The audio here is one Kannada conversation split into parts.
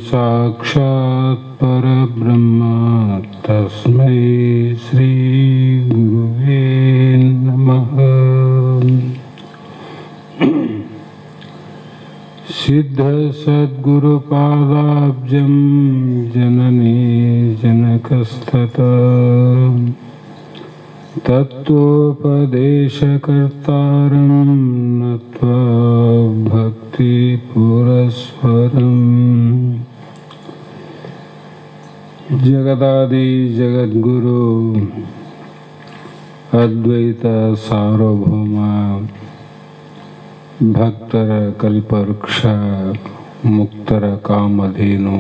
साक्षात् परब्रह्म तस्मै श्री गुरुवे नमः। सिद्ध सद्गुरुपादाब्जं जननी जनकस्ततः तत्त्वोपदेशकर्तारं नत्वा भक्तिपुरस्सरम्। जगदादि जगद्गुरु अद्वैत सार्वभौम भक्ತರ ಕಲ್ಪವೃಕ್ಷ ಮುಕ್ತರ ಕಾಮಧೇನು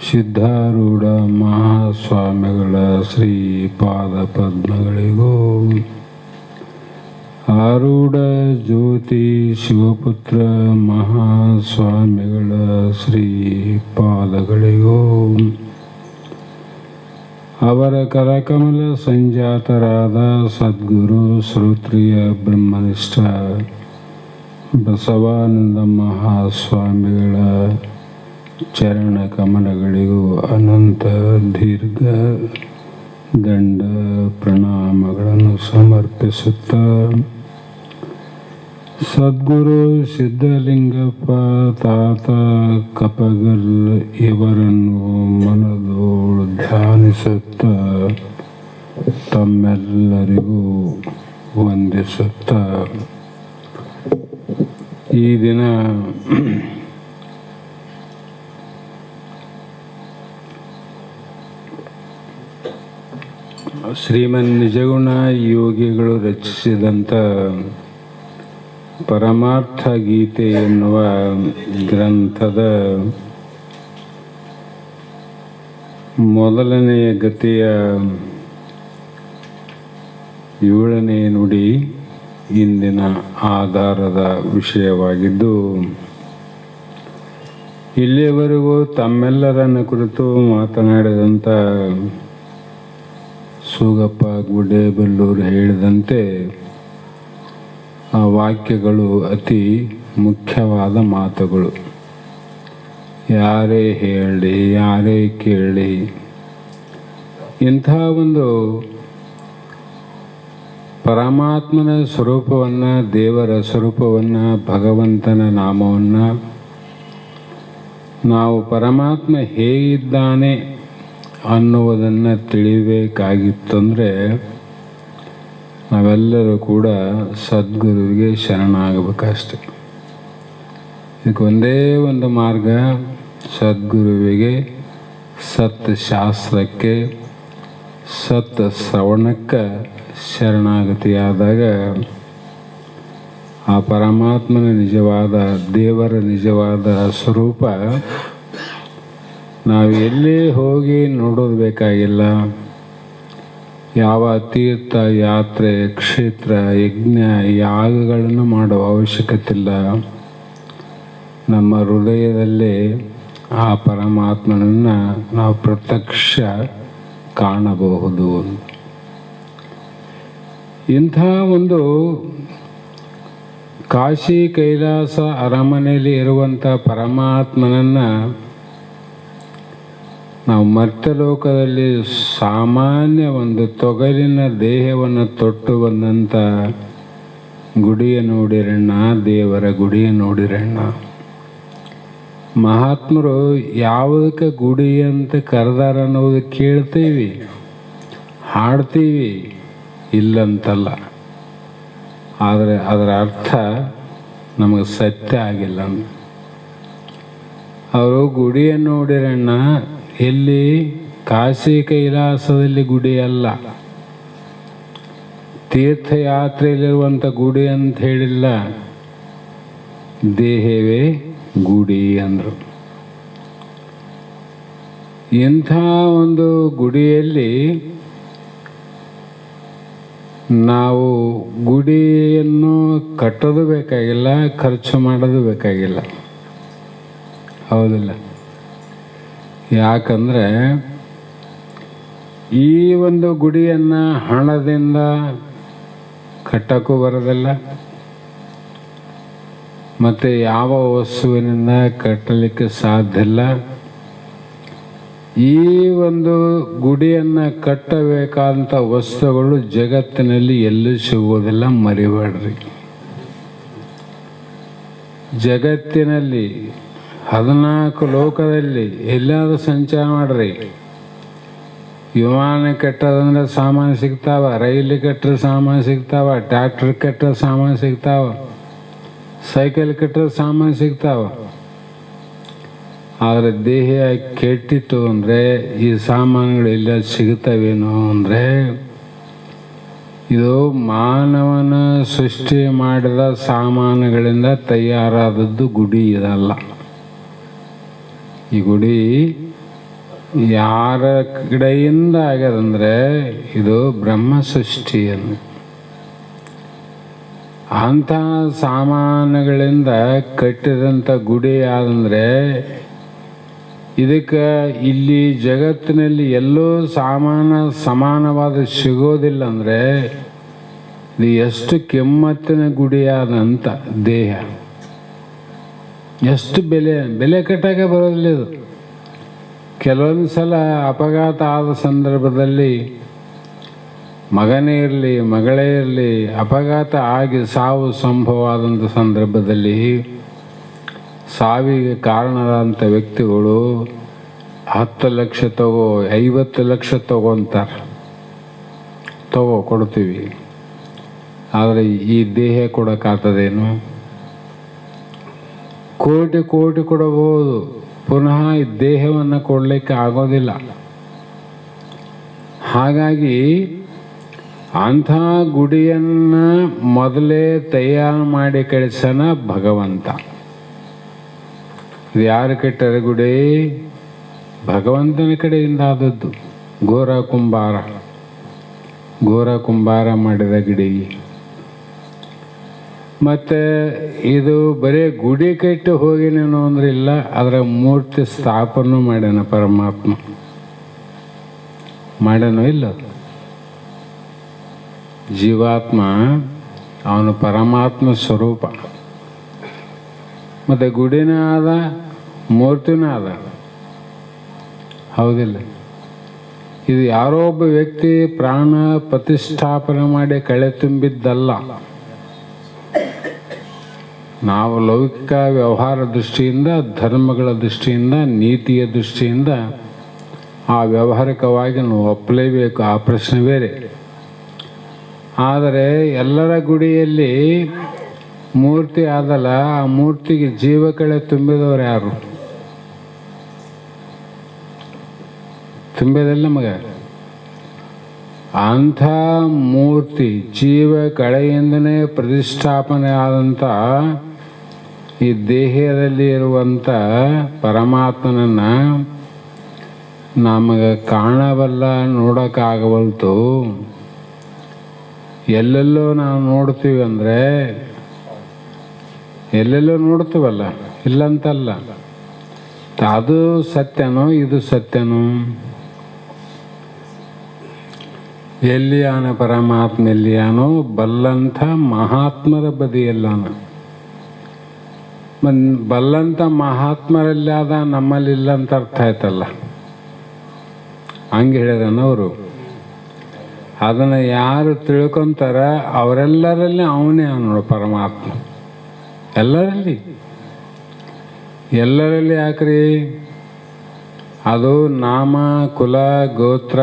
ಸಿದ್ಧಾರೂಢ ಮಹಾಸ್ವಾಮಿಗಳ ಶ್ರೀಪಾದ ಪದ್ಮಗಳಿಗೂ ಆರೂಢ ಜ್ಯೋತಿ ಶಿವಪುತ್ರ ಮಹಾಸ್ವಾಮಿಗಳ ಶ್ರೀಪಾದಗಳಿಗೂ ಅವರ ಕರಕಮಲ ಸಂಜಾತರಾದ ಸದ್ಗುರು ಶ್ರೋತ್ರಿಯ ಬ್ರಹ್ಮನಿಷ್ಠ ಬಸವಾನಂದ ಮಹಾಸ್ವಾಮಿಗಳ ಚರಣ ಕಮಲಗಳಿಗೂ ಅನಂತ ದೀರ್ಘ ದಂಡ ಪ್ರಣಾಮಗಳನ್ನು ಸಮರ್ಪಿಸುತ್ತಾ ಸದ್ಗುರು ಸಿದ್ಧಲಿಂಗಪ್ಪ ತಾತ ಕಪಗಲ್ ಇವರನ್ನು ಮನದೋಳು ಧ್ಯಾನಿಸುತ್ತ ತಮ್ಮೆಲ್ಲರಿಗೂ ವಂದಿಸುತ್ತ ಈ ದಿನ ಶ್ರೀಮನ್ ನಿಜಗುಣ ಯೋಗಿಗಳು ರಚಿಸಿದಂಥ ಪರಮಾರ್ಥ ಗೀತೆ ಎನ್ನುವ ಗ್ರಂಥದ ಮೊದಲನೆಯ ಗತಿಯ 7ನೇ ನುಡಿ ಇಂದಿನ ಆಧಾರದ ವಿಷಯವಾಗಿದ್ದು, ಇಲ್ಲಿಯವರೆಗೂ ತಮ್ಮೆಲ್ಲರನ್ನು ಕುರಿತು ಮಾತನಾಡಿದಂಥ ಸೂಗಪ್ಪ ಗುಡೇಬೆಲ್ಲೂರು ಹೇಳಿದಂತೆ ಆ ವಾಕ್ಯಗಳು ಅತಿ ಮುಖ್ಯವಾದ ಮಾತುಗಳು. ಯಾರೇ ಹೇಳಿ ಯಾರೇ ಕೇಳಿ ಇಂಥ ಒಂದು ಪರಮಾತ್ಮನ ಸ್ವರೂಪವನ್ನು, ದೇವರ ಸ್ವರೂಪವನ್ನು, ಭಗವಂತನ ನಾಮವನ್ನು ನಾವು ಪರಮಾತ್ಮ ಹೇಗಿದ್ದಾನೆ ಅನ್ನುವುದನ್ನು ತಿಳಿಬೇಕಾಗಿತ್ತಂದರೆ ನಾವೆಲ್ಲರೂ ಕೂಡ ಸದ್ಗುರುವಿಗೆ ಶರಣಾಗಬೇಕಷ್ಟೆ. ಇದಕ್ಕೆ ಒಂದೇ ಒಂದು ಮಾರ್ಗ, ಸದ್ಗುರುವಿಗೆ, ಸತ್ ಶಾಸ್ತ್ರಕ್ಕೆ, ಸತ್ ಶ್ರವಣಕ್ಕೆ ಶರಣಾಗತಿಯಾದಾಗ ಆ ಪರಮಾತ್ಮನ ನಿಜವಾದ, ದೇವರ ನಿಜವಾದ ಸ್ವರೂಪ ನಾವು ಎಲ್ಲೇ ಹೋಗಿ ನೋಡೋದು ಬೇಕಾಗಿಲ್ಲ. ಯಾವ ತೀರ್ಥ ಯಾತ್ರೆ, ಕ್ಷೇತ್ರ, ಯಜ್ಞ, ಯಾಗಗಳನ್ನು ಮಾಡುವ ಅವಶ್ಯಕತೆ ಇಲ್ಲ. ನಮ್ಮ ಹೃದಯದಲ್ಲೇ ಆ ಪರಮಾತ್ಮನನ್ನು ನಾವು ಪ್ರತ್ಯಕ್ಷ ಕಾಣಬಹುದು. ಇಂಥ ಒಂದು ಕಾಶಿ ಕೈಲಾಸ ಅರಮನೆಯಲ್ಲಿ ಇರುವಂಥ ಪರಮಾತ್ಮನನ್ನು ನಾವು ಮರ್ತ್ಯಲೋಕದಲ್ಲಿ ಸಾಮಾನ್ಯ ಒಂದು ತೊಗಲಿನ ದೇಹವನ್ನು ತೊಟ್ಟು ಬಂದಂಥ ಗುಡಿಯ ನೋಡಿರಣ್ಣ, ದೇವರ ಗುಡಿಯ ನೋಡಿರಣ್ಣ. ಮಹಾತ್ಮರು ಯಾವುದಕ್ಕೆ ಗುಡಿ ಅಂತ ಕರೆದಾರ ಅನ್ನೋದು ಕೇಳ್ತೀವಿ, ಹಾಡ್ತೀವಿ, ಇಲ್ಲಂತಲ್ಲ. ಆದರೆ ಅದರ ಅರ್ಥ ನಮಗೆ ಸತ್ಯ ಆಗಿಲ್ಲ. ಅವರು ಗುಡಿಯ ನೋಡಿರಣ್ಣ, ಎಲ್ಲಿ? ಕಾಶಿ ಕೈಲಾಸದಲ್ಲಿ ಗುಡಿ ಅಲ್ಲ, ತೀರ್ಥಯಾತ್ರೆಯಲ್ಲಿರುವಂಥ ಗುಡಿ ಅಂತ ಹೇಳಿಲ್ಲ. ದೇಹವೇ ಗುಡಿ ಅಂದರು. ಇಂಥ ಒಂದು ಗುಡಿಯಲ್ಲಿ ನಾವು ಗುಡಿಯನ್ನು ಕಟ್ಟೋದು ಬೇಕಾಗಿಲ್ಲ, ಖರ್ಚು ಮಾಡೋದು ಬೇಕಾಗಿಲ್ಲ. ಹೌದಿಲ್ಲ? ಯಾಕಂದರೆ ಈ ಒಂದು ಗುಡಿಯನ್ನು ಹಣದಿಂದ ಕಟ್ಟಕ್ಕೂ ಬರೋದಿಲ್ಲ, ಮತ್ತು ಯಾವ ವಸ್ತುವಿನಿಂದ ಕಟ್ಟಲಿಕ್ಕೆ ಸಾಧ್ಯ ಇಲ್ಲ. ಈ ಒಂದು ಗುಡಿಯನ್ನು ಕಟ್ಟಬೇಕಾದಂಥ ವಸ್ತುಗಳು ಜಗತ್ತಿನಲ್ಲಿ ಎಲ್ಲೂ ಸಿಗುವುದಿಲ್ಲ, ಮರಿಬೇಡ್ರಿ. ಜಗತ್ತಿನಲ್ಲಿ 14 ಲೋಕದಲ್ಲಿ ಎಲ್ಲಾದರೂ ಸಂಚಾರ ಮಾಡ್ರಿ. ವಿಮಾನ ಕೆಟ್ಟದಂದ್ರೆ ಸಾಮಾನು ಸಿಗ್ತಾವ, ರೈಲು ಕೆಟ್ಟರೆ ಸಾಮಾನು ಸಿಗ್ತಾವ, ಟ್ರ್ಯಾಕ್ಟರ್ ಕೆಟ್ಟರೆ ಸಾಮಾನು ಸಿಗ್ತಾವ, ಸೈಕಲ್ ಕೆಟ್ಟರೆ ಸಾಮಾನು ಸಿಗ್ತಾವ. ಆದರೆ ದೇಹ ಕೆಟ್ಟಿತ್ತು ಅಂದರೆ ಈ ಸಾಮಾನುಗಳು ಎಲ್ಲ ಸಿಗುತ್ತವೇನೋ ಅಂದರೆ ಇದು ಮಾನವನ ಸೃಷ್ಟಿ ಮಾಡಿದ ಸಾಮಾನುಗಳಿಂದ ತಯಾರಾದದ್ದು ಗುಡಿ ಇದಲ್ಲ. ಈ ಗುಡಿ ಯಾರ ಕಡೆಯಿಂದ ಆಗ್ಯದಂದರೆ ಇದು ಬ್ರಹ್ಮ ಸೃಷ್ಟಿಯನ್ನು. ಅಂಥ ಸಾಮಾನುಗಳಿಂದ ಕಟ್ಟಿದಂಥ ಗುಡಿ ಆದಂದರೆ ಇದಕ್ಕೆ ಇಲ್ಲಿ ಜಗತ್ತಿನಲ್ಲಿ ಎಲ್ಲೂ ಸಮಾನವಾದ ಸಿಗೋದಿಲ್ಲ. ಅಂದರೆ ಇದು ಎಷ್ಟು ಕೆಮ್ಮತ್ತಿನ ಗುಡಿಯಾದಂಥ ದೇಹ, ಎಷ್ಟು ಬೆಲೆ ಕಟ್ಟಾಗ ಬರೋದಿಲ್ಲ ಇದು. ಕೆಲವೊಂದು ಸಲ ಅಪಘಾತ ಆದ ಸಂದರ್ಭದಲ್ಲಿ ಮಗನೇ ಇರಲಿ ಮಗಳೇ ಇರಲಿ ಅಪಘಾತ ಆಗಿ ಸಾವು ಸಂಭವ ಆದಂಥ ಸಂದರ್ಭದಲ್ಲಿ ಸಾವಿಗೆ ಕಾರಣರಾದಂಥ ವ್ಯಕ್ತಿಗಳು 10 ಲಕ್ಷ ತಗೋ 50 ಲಕ್ಷ ತಗೋಂತಾರೆ. ಕೊಡ್ತೀವಿ. ಆದರೆ ಈ ದೇಹ ಕೊಡೋಕ್ಕಾಗ್ತದೇನು? ಕೋಟಿ ಕೊಡಬಹುದು, ಪುನಃ ಈ ದೇಹವನ್ನು ಕೊಡಲಿಕ್ಕೆ ಆಗೋದಿಲ್ಲ. ಹಾಗಾಗಿ ಅಂಥ ಗುಡಿಯನ್ನು ಮೊದಲೇ ತಯಾರು ಮಾಡಿ ಕಳಿಸೋಣ ಭಗವಂತ. ಇದು ಯಾರು ಕಟ್ಟರೆ ಗುಡಿ? ಭಗವಂತನ ಕಡೆಯಿಂದ ಆದದ್ದು. ಘೋರ ಕುಂಬಾರ ಮಾಡಿದ ಗುಡಿ. ಮತ್ತು ಇದು ಬರೀ ಗುಡಿ ಕಟ್ಟಿ ಹೋಗಿನೇನೋ ಅಂದ್ರೆ ಇಲ್ಲ, ಅದರ ಮೂರ್ತಿ ಸ್ಥಾಪನೆ ಮಾಡ್ಯಾನ ಪರಮಾತ್ಮ. ಮಾಡ್ಯಾನೋ ಇಲ್ಲ? ಜೀವಾತ್ಮ ಅವನು ಪರಮಾತ್ಮ ಸ್ವರೂಪ. ಮತ್ತು ಗುಡಿನ ಆದ, ಮೂರ್ತಿನೂ ಆದ. ಹೌದಿಲ್ಲ? ಇದು ಯಾರೋ ಒಬ್ಬ ವ್ಯಕ್ತಿ ಪ್ರಾಣ ಪ್ರತಿಷ್ಠಾಪನೆ ಮಾಡಿ ಕಳೆ ತುಂಬಿದ್ದಲ್ಲ. ನಾವು ಲೌಕಿಕ ವ್ಯವಹಾರ ದೃಷ್ಟಿಯಿಂದ, ಧರ್ಮಗಳ ದೃಷ್ಟಿಯಿಂದ, ನೀತಿಯ ದೃಷ್ಟಿಯಿಂದ ಆ ವ್ಯಾವಹಾರಿಕವಾಗಿ ನಾವು ಒಪ್ಪಲೇಬೇಕು, ಆ ಪ್ರಶ್ನೆ ಬೇರೆ. ಆದರೆ ಎಲ್ಲರ ಗುಡಿಯಲ್ಲಿ ಮೂರ್ತಿ ಆದಲ್ಲ, ಆ ಮೂರ್ತಿಗೆ ಜೀವ ಕಳೆ ತುಂಬಿದವರು ಯಾರು? ತುಂಬಿದಲ್ಲ ಮಗ. ಅಂಥ ಮೂರ್ತಿ ಜೀವ ಕಳೆಯಿಂದನೇ ಪ್ರತಿಷ್ಠಾಪನೆ ಆದಂಥ ಈ ದೇಹದಲ್ಲಿ ಇರುವಂಥ ಪರಮಾತ್ಮನನ್ನು ನಮಗೆ ಕಾಣವಲ್ಲ, ನೋಡೋಕ್ಕಾಗವಲ್ತು. ಎಲ್ಲೆಲ್ಲೋ ನಾವು ನೋಡ್ತೀವಿ ಅಂದರೆ ಎಲ್ಲೆಲ್ಲೋ ನೋಡ್ತೀವಲ್ಲ, ಇಲ್ಲಂತಲ್ಲ. ಅದು ಸತ್ಯನೋ ಇದು ಸತ್ಯನೋ? ಎಲ್ಲಿಯಾನ ಪರಮಾತ್ಮ ಎಲ್ಲಿಯಾನೋ ಬಲ್ಲಂಥ ಮಹಾತ್ಮರ ಬದಿಯಲ್ಲಾನ. ಬಲ್ಲಂಥ ಮಹಾತ್ಮರಲ್ಲಾದ ನಮ್ಮಲ್ಲಿಲ್ಲ ಅಂತ ಅರ್ಥ ಆಯ್ತಲ್ಲ. ಹಂಗೆ ಹೇಳಿದನವರು. ಅದನ್ನು ಯಾರು ತಿಳ್ಕೊಂತಾರ ಅವರೆಲ್ಲರಲ್ಲಿ ಅವನೇ ನೋಡು ಪರಮಾತ್ಮ. ಎಲ್ಲರಲ್ಲಿ ಯಾಕ್ರಿ? ಅದು ನಾಮ ಕುಲ ಗೋತ್ರ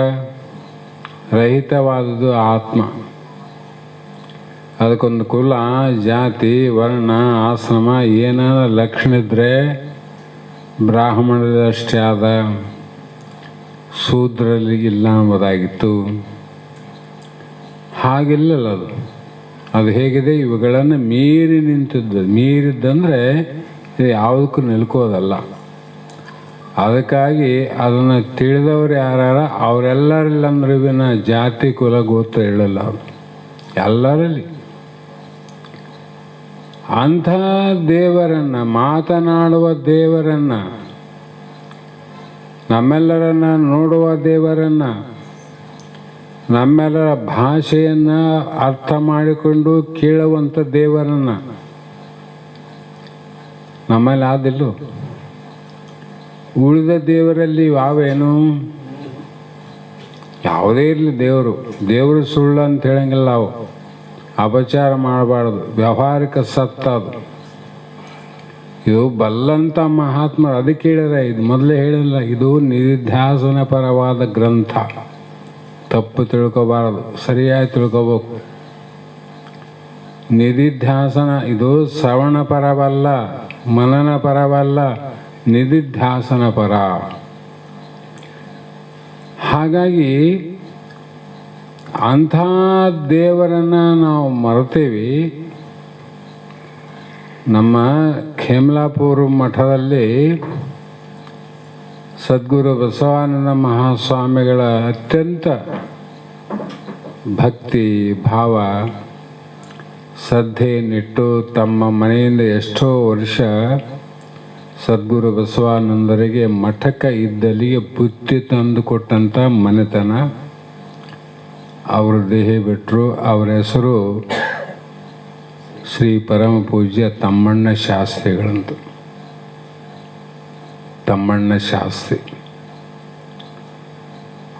ರಹಿತವಾದದ್ದು ಆತ್ಮ. ಅದಕ್ಕೊಂದು ಕುಲ ಜಾತಿ ವರ್ಣ ಆಶ್ರಮ ಏನಾರ ಲಕ್ಷಣ ಇದ್ದರೆ ಬ್ರಾಹ್ಮಣರಷ್ಟೇ ಆದ, ಶೂದ್ರಲ್ಲಿ ಇಲ್ಲ ಅನ್ನೋದಾಗಿತ್ತು. ಹಾಗಿಲ್ಲಲ್ಲ ಅದು. ಅದು ಹೇಗಿದೆ, ಇವುಗಳನ್ನು ಮೀರಿ ನಿಂತಿದ್ದು. ಮೀರಿದ್ದಂದರೆ ಇದು ಯಾವುದಕ್ಕೂ ನಿಲ್ಕೋದಲ್ಲ. ಅದಕ್ಕಾಗಿ ಅದನ್ನು ತಿಳಿದವರು ಯಾರು ಅವರೆಲ್ಲರಿಲ್ಲಂದ್ರವಿನ ಜಾತಿ ಕುಲ ಗೋತ್ರ ಹೇಳಲ್ಲ. ಅವರು ಎಲ್ಲರಲ್ಲಿ ಅಂಥ ದೇವರನ್ನು, ಮಾತನಾಡುವ ದೇವರನ್ನು, ನಮ್ಮೆಲ್ಲರನ್ನ ನೋಡುವ ದೇವರನ್ನು, ನಮ್ಮೆಲ್ಲರ ಭಾಷೆಯನ್ನು ಅರ್ಥ ಮಾಡಿಕೊಂಡು ಕೇಳುವಂಥ ದೇವರನ್ನು ನಮ್ಮಲ್ಲಿ ಆದಿಲ್ಲ. ಉಳಿದ ದೇವರಲ್ಲಿ ಯಾವೇನು, ಯಾವುದೇ ಇರಲಿ ದೇವರು ಸುಳ್ಳು ಅಂತ ಹೇಳಂಗಿಲ್ಲ. ನಾವು ಅಪಚಾರ ಮಾಡಬಾರ್ದು, ವ್ಯಾವಹಾರಿಕ ಸತ್ತದು. ಇದು ಬಲ್ಲಂಥ ಮಹಾತ್ಮರು ಅದಕ್ಕೆ ಹೇಳಿದ್ರೆ, ಇದು ಮೊದಲೇ ಹೇಳಿಲ್ಲ, ಇದು ನಿಧಿಧ್ಯಾಸನ ಪರವಾದ ಗ್ರಂಥ. ತಪ್ಪು ತಿಳ್ಕೊಬಾರದು, ಸರಿಯಾಗಿ ತಿಳ್ಕೊಬೇಕು. ನಿಧಿಧ್ಯಾಸನ ಇದು ಶ್ರವಣ ಪರವಲ್ಲ, ಮನನ ಪರವಲ್ಲ, ನಿಧಿಧ್ಯಾಸನ ಪರ. ಹಾಗಾಗಿ ಅಂಥ ದೇವರನ್ನು ನಾವು ಮರೆತೀವಿ. ನಮ್ಮ ಖೇಮ್ಲಾಪುರ ಮಠದಲ್ಲಿ ಸದ್ಗುರು ಬಸವಾನಂದ ಮಹಾಸ್ವಾಮಿಗಳ ಅತ್ಯಂತ ಭಕ್ತಿ ಭಾವ ಶ್ರದ್ಧೆಯನ್ನಿಟ್ಟು ತಮ್ಮ ಮನೆಯಿಂದ ಎಷ್ಟೋ ವರ್ಷ ಸದ್ಗುರು ಬಸವಾನಂದರಿಗೆ ಮಠಕ್ಕೆ ಇದ್ದಲ್ಲಿಗೆ ಬುತ್ತಿ ತಂದು ಕೊಟ್ಟಂಥ ಮನೆತನ. ಅವರು ದೇಹ ಬಿಟ್ಟರು. ಅವರ ಹೆಸರು ಶ್ರೀ ಪರಮ ಪೂಜ್ಯ ತಮ್ಮಣ್ಣ ಶಾಸ್ತ್ರಿಗಳಂತ. ತಮ್ಮಣ್ಣ ಶಾಸ್ತ್ರಿ.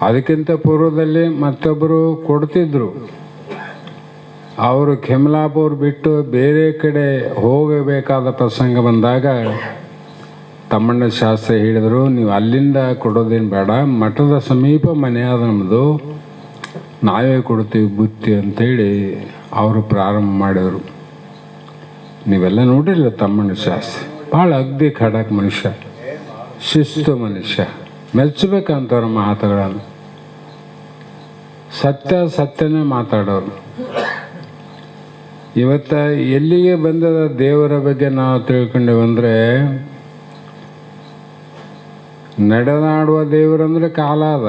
ಅದಕ್ಕಿಂತ ಪೂರ್ವದಲ್ಲಿ ಮತ್ತೊಬ್ಬರು ಕೊಡ್ತಿದ್ರು. ಅವರು ಖೇಮ್ಲಾಪುರ ಬಿಟ್ಟು ಬೇರೆ ಕಡೆ ಹೋಗಬೇಕಾದ ಪ್ರಸಂಗ ಬಂದಾಗ ತಮ್ಮಣ್ಣ ಶಾಸ್ತ್ರಿ ಹೇಳಿದರು, ನೀವು ಅಲ್ಲಿಂದ ಕೊಡೋದೇನು ಬೇಡ, ಮಠದ ಸಮೀಪ ಮನೆ ಆದ ನಮ್ಮದು, ನಾವೇ ಕೊಡ್ತೀವಿ ಬುತ್ತಿ ಅಂಥೇಳಿ ಅವರು ಪ್ರಾರಂಭ ಮಾಡಿದರು. ನೀವೆಲ್ಲ ನೋಡಿಲ್ಲ ತಮ್ಮಣ್ಣ ಶಾಸ್ತ್ರಿ. ಭಾಳ ಅಗ್ದಿ ಖಡಕ್ ಮನುಷ್ಯ, ಶಿಸ್ತು ಮನುಷ್ಯ, ಮೆಚ್ಚಬೇಕಂತವ್ರ ಮಾತುಗಳನ್ನು. ಸತ್ಯನೇ ಮಾತಾಡೋರು. ಇವತ್ತು ಎಲ್ಲಿಗೆ ಬಂದದ ದೇವರ ಬಗ್ಗೆ ನಾವು ತಿಳ್ಕೊಂಡೇವಂದರೆ, ನಡೆದಾಡುವ ದೇವರಂದ್ರೆ ಕಾಲ ಅದ.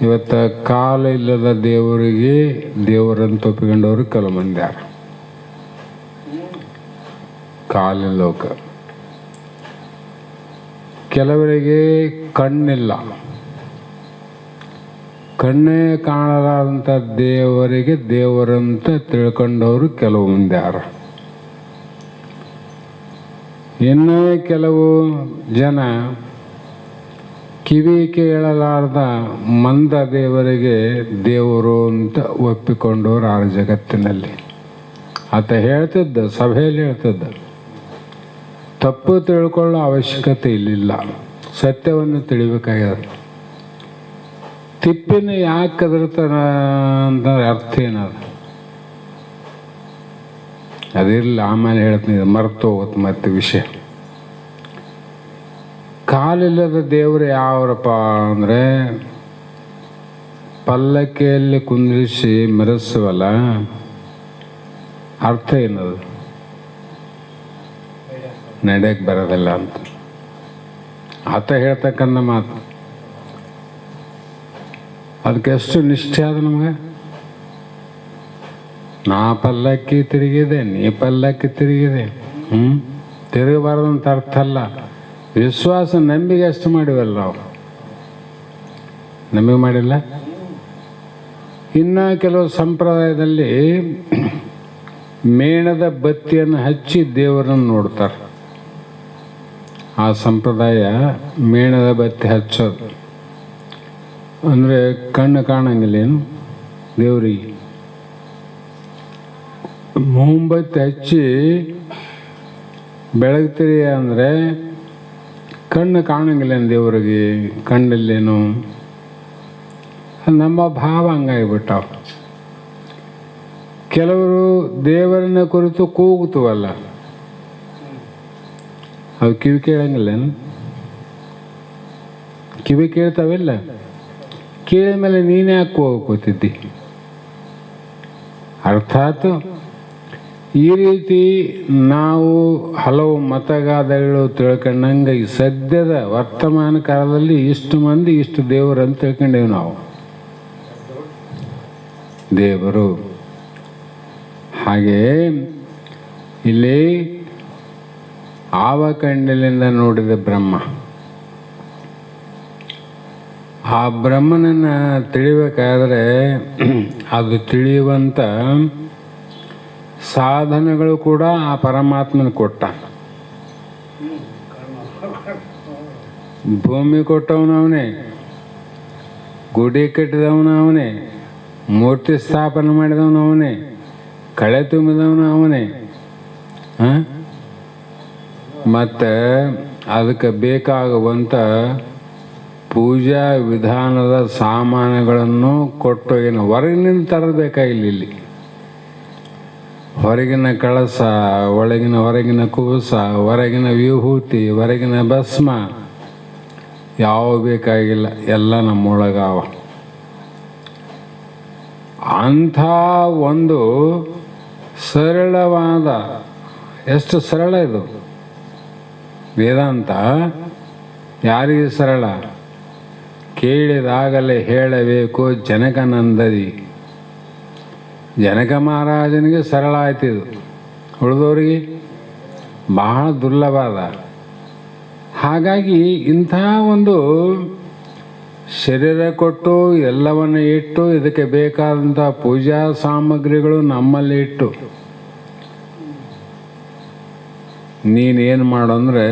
ಇವತ್ತು ಕಾಲ ಇಲ್ಲದ ದೇವರಿಗೆ ದೇವರಂತ ಒಪ್ಪಿಕೊಂಡವರು ಕೆಲವು ಮಂದಿ ಯಾರು. ಕಾಲಿಲ್ಲೋಕ. ಕೆಲವರಿಗೆ ಕಣ್ಣಿಲ್ಲ, ಕಣ್ಣೇ ಕಾಣಲಾದಂಥ ದೇವರಿಗೆ ದೇವರಂತ ತಿಳ್ಕೊಂಡವರು ಕೆಲವು ಮಂದಿ ಯಾರು. ಇನ್ನೂ ಕೆಲವು ಜನ ಕಿವಿ ಕೇಳಲಾರ್ದ ಮಂದ ದೇವರಿಗೆ ದೇವರು ಅಂತ ಒಪ್ಪಿಕೊಂಡವರು ಆ ಜಗತ್ತಿನಲ್ಲಿ. ಆತ ಹೇಳ್ತಿದ್ದ, ಸಭೆಯಲ್ಲಿ ಹೇಳ್ತಿದ್ದ, ತಪ್ಪು ತಿಳ್ಕೊಳ್ಳೋ ಅವಶ್ಯಕತೆ ಇಲ್ಲಿಲ್ಲ, ಸತ್ಯವನ್ನು ತಿಳಿಬೇಕಾಗ್ಯದ. ತಿಪ್ಪಿನ ಯಾಕೆ ಕದರ್ತಾನ ಅಂತ ಅರ್ಥ ಏನದ ಅದಿರಲಿ, ಆಮೇಲೆ ಹೇಳ್ತೀನಿ, ಮರೆತು ಹೋಗುತ್ತೆ ಮತ್ತೆ ವಿಷಯ. ಕಾಲಿಲ್ಲದ ದೇವರು ಯಾವರಪ್ಪ ಅಂದರೆ, ಪಲ್ಲಕ್ಕಿಯಲ್ಲಿ ಕುಂದಿರಿಸಿ ಮೆರೆಸುವಲ್ಲ, ಅರ್ಥ ಏನದು? ನಡೆಯಕ್ಕೆ ಬರೋದಿಲ್ಲ ಅಂತ ಆತ ಹೇಳ್ತಕ್ಕಂಥ ಮಾತು. ಅದಕ್ಕೆ ಎಷ್ಟು ನಿಷ್ಠೆ ಆದ ನಮಗೆ. ನಾ ಪಲ್ಲಕ್ಕಿ ತಿರುಗಿದೆ, ನೀ ಪಲ್ಲಕ್ಕಿ ತಿರುಗಿದೆ, ತಿರುಗಬಾರ್ದಂತ ಅರ್ಥ ಅಲ್ಲ. ವಿಶ್ವಾಸ ನಂಬಿಕೆ ಅಷ್ಟು ಮಾಡಿವಲ್ಲ ನಾವು, ನಂಬಿಕೆ ಮಾಡಿಲ್ಲ. ಇನ್ನು ಕೆಲವು ಸಂಪ್ರದಾಯದಲ್ಲಿ ಮೇಣದ ಬತ್ತಿಯನ್ನು ಹಚ್ಚಿ ದೇವರನ್ನು ನೋಡ್ತಾರೆ. ಆ ಸಂಪ್ರದಾಯ ಮೇಣದ ಬತ್ತಿ ಹಚ್ಚೋದು ಅಂದರೆ ಕಣ್ಣು ಕಾಣಂಗಿಲ್ಲೇನು ದೇವರಿಗೆ. ಮೊಂಬತ್ತಿ ಹಚ್ಚಿ ಬೆಳಗ್ತೀರಿ ಅಂದರೆ ಕಣ್ಣು ಕಾಣಂಗಿಲ್ಲ ದೇವರಿಗೆ, ಕಣ್ಣಲ್ಲೇನು. ನಮ್ಮ ಭಾವ ಹಂಗಾಗಿಬಿಟ್ಟಾವ. ಕೆಲವರು ದೇವರನ್ನ ಕುರಿತು ಕೂಗುತ್ತವಲ್ಲ, ಅವು ಕಿವಿ ಕೇಳಂಗಿಲ್ಲೇನು? ಕಿವಿ ಕೇಳ್ತಾವಿಲ್ಲ. ಕೇಳಿದ ಮೇಲೆ ನೀನೇ ಯಾಕೆ ಕೂತಿದ್ದಿ? ಅರ್ಥಾತ್ ಈ ರೀತಿ ನಾವು ಹಲವು ಮತಗಾದಗಳು ತಿಳ್ಕೊಂಡಂಗೆ ಈ ಸದ್ಯದ ವರ್ತಮಾನ ಕಾಲದಲ್ಲಿ ಇಷ್ಟು ಮಂದಿ ಇಷ್ಟು ದೇವರು ಅಂತ ತಿಳ್ಕೊಂಡೇವು ನಾವು. ದೇವರು ಹಾಗೆ ಇಲ್ಲಿ ಆವ ಕಣ್ಣಿನಿಂದ ನೋಡಿದ ಬ್ರಹ್ಮ, ಆ ಬ್ರಹ್ಮನನ್ನು ತಿಳಿಬೇಕಾದ್ರೆ ಅದು ತಿಳಿಯುವಂಥ ಸಾಧನಗಳು ಕೂಡ ಆ ಪರಮಾತ್ಮನ ಕೊಟ್ಟ. ಭೂಮಿ ಕೊಟ್ಟವನು ಅವನೇ, ಗುಡಿ ಕಟ್ಟಿದವನು ಅವನೇ, ಮೂರ್ತಿ ಸ್ಥಾಪನೆ ಮಾಡಿದವನು ಅವನೇ, ಕಳೆ ತುಂಬಿದವನು ಅವನೇ. ಮತ್ತು ಅದಕ್ಕೆ ಬೇಕಾಗುವಂಥ ಪೂಜಾ ವಿಧಾನದ ಸಾಮಾನುಗಳನ್ನು ಕೊಟ್ಟು ಏನು ಹೊರಗಿನಿಂದ ತರಬೇಕಾಗಿಲ್ಲ. ಇಲ್ಲಿ ಹೊರಗಿನ ಕಳಸ, ಹೊರಗಿನ ಕೂಸ, ಹೊರಗಿನ ವಿಭೂತಿ, ಹೊರಗಿನ ಭಸ್ಮ ಯಾವ ಬೇಕಾಗಿಲ್ಲ, ಎಲ್ಲ ನಮ್ಮೊಳಗಾವ. ಅಂಥ ಒಂದು ಸರಳವಾದ, ಎಷ್ಟು ಸರಳ ಇದು ವೇದಾಂತ. ಯಾರಿಗೆ ಸರಳ? ಕೇಳಿದಾಗಲೇ ಹೇಳಬೇಕು ಜನಕನಂದದಿ. ಜನಕ ಮಹಾರಾಜನಿಗೆ ಸರಳ ಆಯ್ತಿದು, ಉಳಿದವರಿಗೆ ಬಹಳ ದುರ್ಲಭದ. ಹಾಗಾಗಿ ಇಂಥ ಒಂದು ಶರೀರ ಕೊಟ್ಟು ಎಲ್ಲವನ್ನು ಇಟ್ಟು ಇದಕ್ಕೆ ಬೇಕಾದಂಥ ಪೂಜಾ ಸಾಮಗ್ರಿಗಳು ನಮ್ಮಲ್ಲಿ ಇಟ್ಟು ನೀನೇನು ಮಾಡು ಅಂದರೆ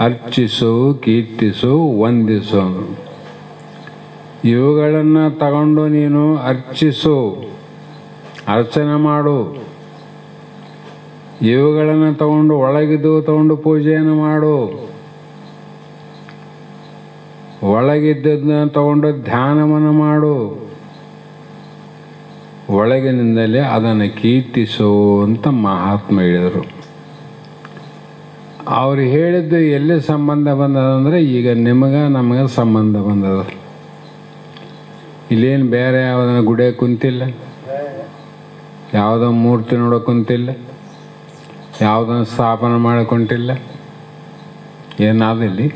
ಅರ್ಚಿಸು, ಕೀರ್ತಿಸು, ವಂದಿಸು. ಇವುಗಳನ್ನು ತಗೊಂಡು ನೀನು ಅರ್ಚಿಸು, ಅರ್ಚನೆ ಮಾಡು. ಇವುಗಳನ್ನು ತಗೊಂಡು ಒಳಗಿದ್ದು ತಗೊಂಡು ಪೂಜೆಯನ್ನು ಮಾಡು. ಒಳಗಿದ್ದದನ್ನ ತಗೊಂಡು ಧ್ಯಾನವನ್ನು ಮಾಡು. ಒಳಗಿನಿಂದಲೇ ಅದನ್ನು ಕೀರ್ತಿಸು ಅಂತ ಮಹಾತ್ಮ ಹೇಳಿದರು. ಅವ್ರು ಹೇಳಿದ್ದು ಎಲ್ಲಿ ಸಂಬಂಧ ಬಂದದಂದರೆ ಈಗ ನಮಗೆ ಸಂಬಂಧ ಬಂದದ. ಇಲ್ಲೇನು ಬೇರೆ ಯಾವುದನ್ನ ಗುಡಿಯಾಗ ಕುಂತಿಲ್ಲ, ಯಾವುದೋ ಮೂರ್ತಿ ನೋಡೋಕೆ ಕುಂತಿಲ್ಲ, ಯಾವುದನ್ನು ಸ್ಥಾಪನೆ ಮಾಡಿಕೊಂಡಿಲ್ಲ. ಏನಾದಿಲ್ಲಿ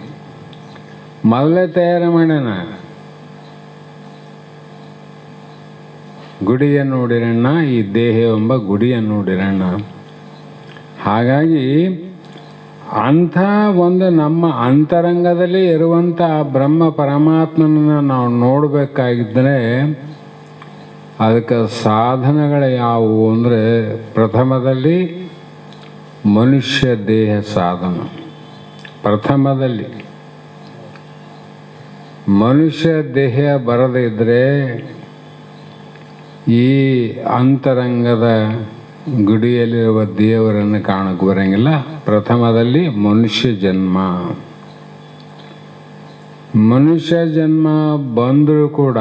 ಮೊದಲೇ ತಯಾರು ಮಾಡ್ಯಾನ. ಗುಡಿಯನ್ನು ನೋಡಿರಣ್ಣ, ಈ ದೇಹ ಎಂಬ ಗುಡಿಯನ್ನು ನೋಡಿರಣ್ಣ. ಹಾಗಾಗಿ ಅಂಥ ಒಂದು ನಮ್ಮ ಅಂತರಂಗದಲ್ಲಿ ಇರುವಂಥ ಬ್ರಹ್ಮ ಪರಮಾತ್ಮನನ್ನು ನಾವು ನೋಡಬೇಕಾಗಿದ್ದರೆ ಅದಕ್ಕೆ ಸಾಧನಗಳು ಯಾವುವು ಅಂದರೆ, ಪ್ರಥಮದಲ್ಲಿ ಮನುಷ್ಯ ದೇಹ ಸಾಧನ. ಪ್ರಥಮದಲ್ಲಿ ಮನುಷ್ಯ ದೇಹ ಬರದೇ ಇದ್ದರೆ ಈ ಅಂತರಂಗದ ಗುಡಿಯಲ್ಲಿರುವ ದೇವರನ್ನು ಕಾಣಕ್ಕೆ ಬರೋಂಗಿಲ್ಲ. ಪ್ರಥಮದಲ್ಲಿ ಮನುಷ್ಯ ಜನ್ಮ. ಮನುಷ್ಯ ಜನ್ಮ ಬಂದರೂ ಕೂಡ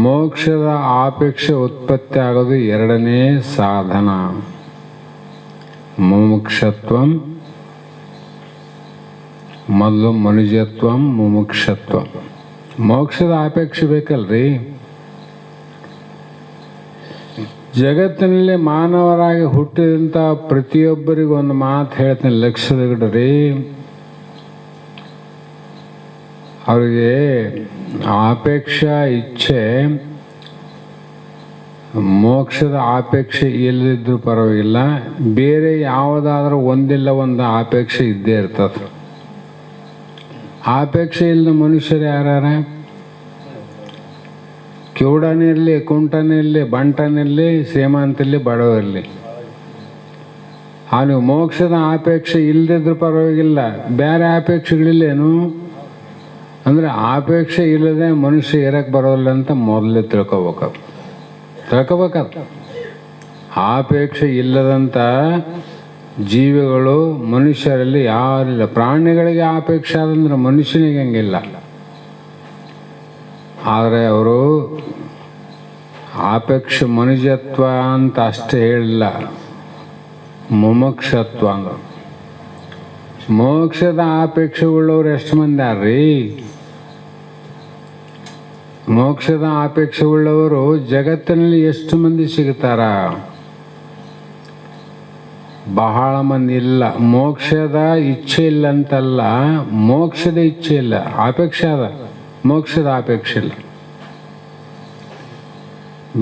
ಮೋಕ್ಷದ ಆಪೇಕ್ಷೆ ಉತ್ಪತ್ತಿ ಆಗೋದು ಎರಡನೇ ಸಾಧನ, ಮುಮುಕ್ಷತ್ವಂ. ಮೊದಲು ಮನುಜತ್ವಂ, ಮುಮುಕ್ಷತ್ವಂ. ಮೋಕ್ಷದ ಆಪೇಕ್ಷೆ ಬೇಕಲ್ರಿ. ಜಗತ್ತಿನಲ್ಲಿ ಮಾನವರಾಗಿ ಹುಟ್ಟಿದಂಥ ಪ್ರತಿಯೊಬ್ಬರಿಗೂ ಒಂದು ಮಾತು ಹೇಳ್ತೀನಿ, ಲಕ್ಷ್ಯದಗಿಡ್ರಿ. ಅವರಿಗೆ ಆಪೇಕ್ಷಾ ಇಚ್ಛೆ, ಮೋಕ್ಷದ ಆಪೇಕ್ಷೆ ಇಲ್ಲದಿದ್ರೂ ಪರವಾಗಿಲ್ಲ, ಬೇರೆ ಯಾವುದಾದ್ರೂ ಒಂದಿಲ್ಲ ಒಂದು ಆಪೇಕ್ಷೆ ಇದ್ದೇ ಇರ್ತದೆ. ಆಪೇಕ್ಷೆ ಇಲ್ಲದ ಮನುಷ್ಯರು ಯಾರ್ಯಾರ? ಕಿವುಡನಿರಲಿ, ಕುಂಟನಿರಲಿ, ಬಂಟನಿರಲಿ, ಶ್ರೀಮಂತಿರಲಿ, ಬಡವರಿರಲಿ. ನೀವು ಮೋಕ್ಷದ ಆಪೇಕ್ಷೆ ಇಲ್ಲದಿದ್ರೂ ಪರವಾಗಿಲ್ಲ, ಬೇರೆ ಆಪೇಕ್ಷೆಗಳಿಲ್ಲೇನು ಅಂದರೆ ಆಪೇಕ್ಷೆ ಇಲ್ಲದೆ ಮನುಷ್ಯ ಇರಕ್ಕೆ ಬರೋಲ್ಲ ಅಂತ ಮೊದಲೇ ತಿಳ್ಕೊಬೇಕು. ಆಪೇಕ್ಷೆ ಇಲ್ಲದಂಥ ಜೀವಿಗಳು ಮನುಷ್ಯರಲ್ಲಿ ಯಾರಿಲ್ಲ. ಪ್ರಾಣಿಗಳಿಗೆ ಆಪೇಕ್ಷೆ ಆದಂದ್ರೆ ಮನುಷ್ಯನಿಗೆ ಹಂಗಿಲ್ಲ. ಆದರೆ ಅವರು ಆಪೇಕ್ಷೆ ಮನುಜತ್ವ ಅಂತ ಅಷ್ಟೇ ಹೇಳಿಲ್ಲ, ಮುಮುಕ್ಷತ್ವ ಅಂದರು. ಮೋಕ್ಷದ ಆಪೇಕ್ಷೆಗಳವ್ರು ಎಷ್ಟು ಮಂದಿ ಯಾರ್ರೀ? ಮೋಕ್ಷದ ಅಪೇಕ್ಷೆಯುಳ್ಳವರು ಜಗತ್ತಿನಲ್ಲಿ ಎಷ್ಟು ಮಂದಿ ಸಿಗ್ತಾರ? ಬಹಳ ಮಂದಿ ಇಲ್ಲ. ಮೋಕ್ಷದ ಇಚ್ಛೆ ಇಲ್ಲ ಅಂತಲ್ಲ, ಮೋಕ್ಷದ ಇಚ್ಛೆ ಇಲ್ಲ, ಅಪೇಕ್ಷೆ ಅದ. ಮೋಕ್ಷದ ಅಪೇಕ್ಷೆ ಇಲ್ಲ.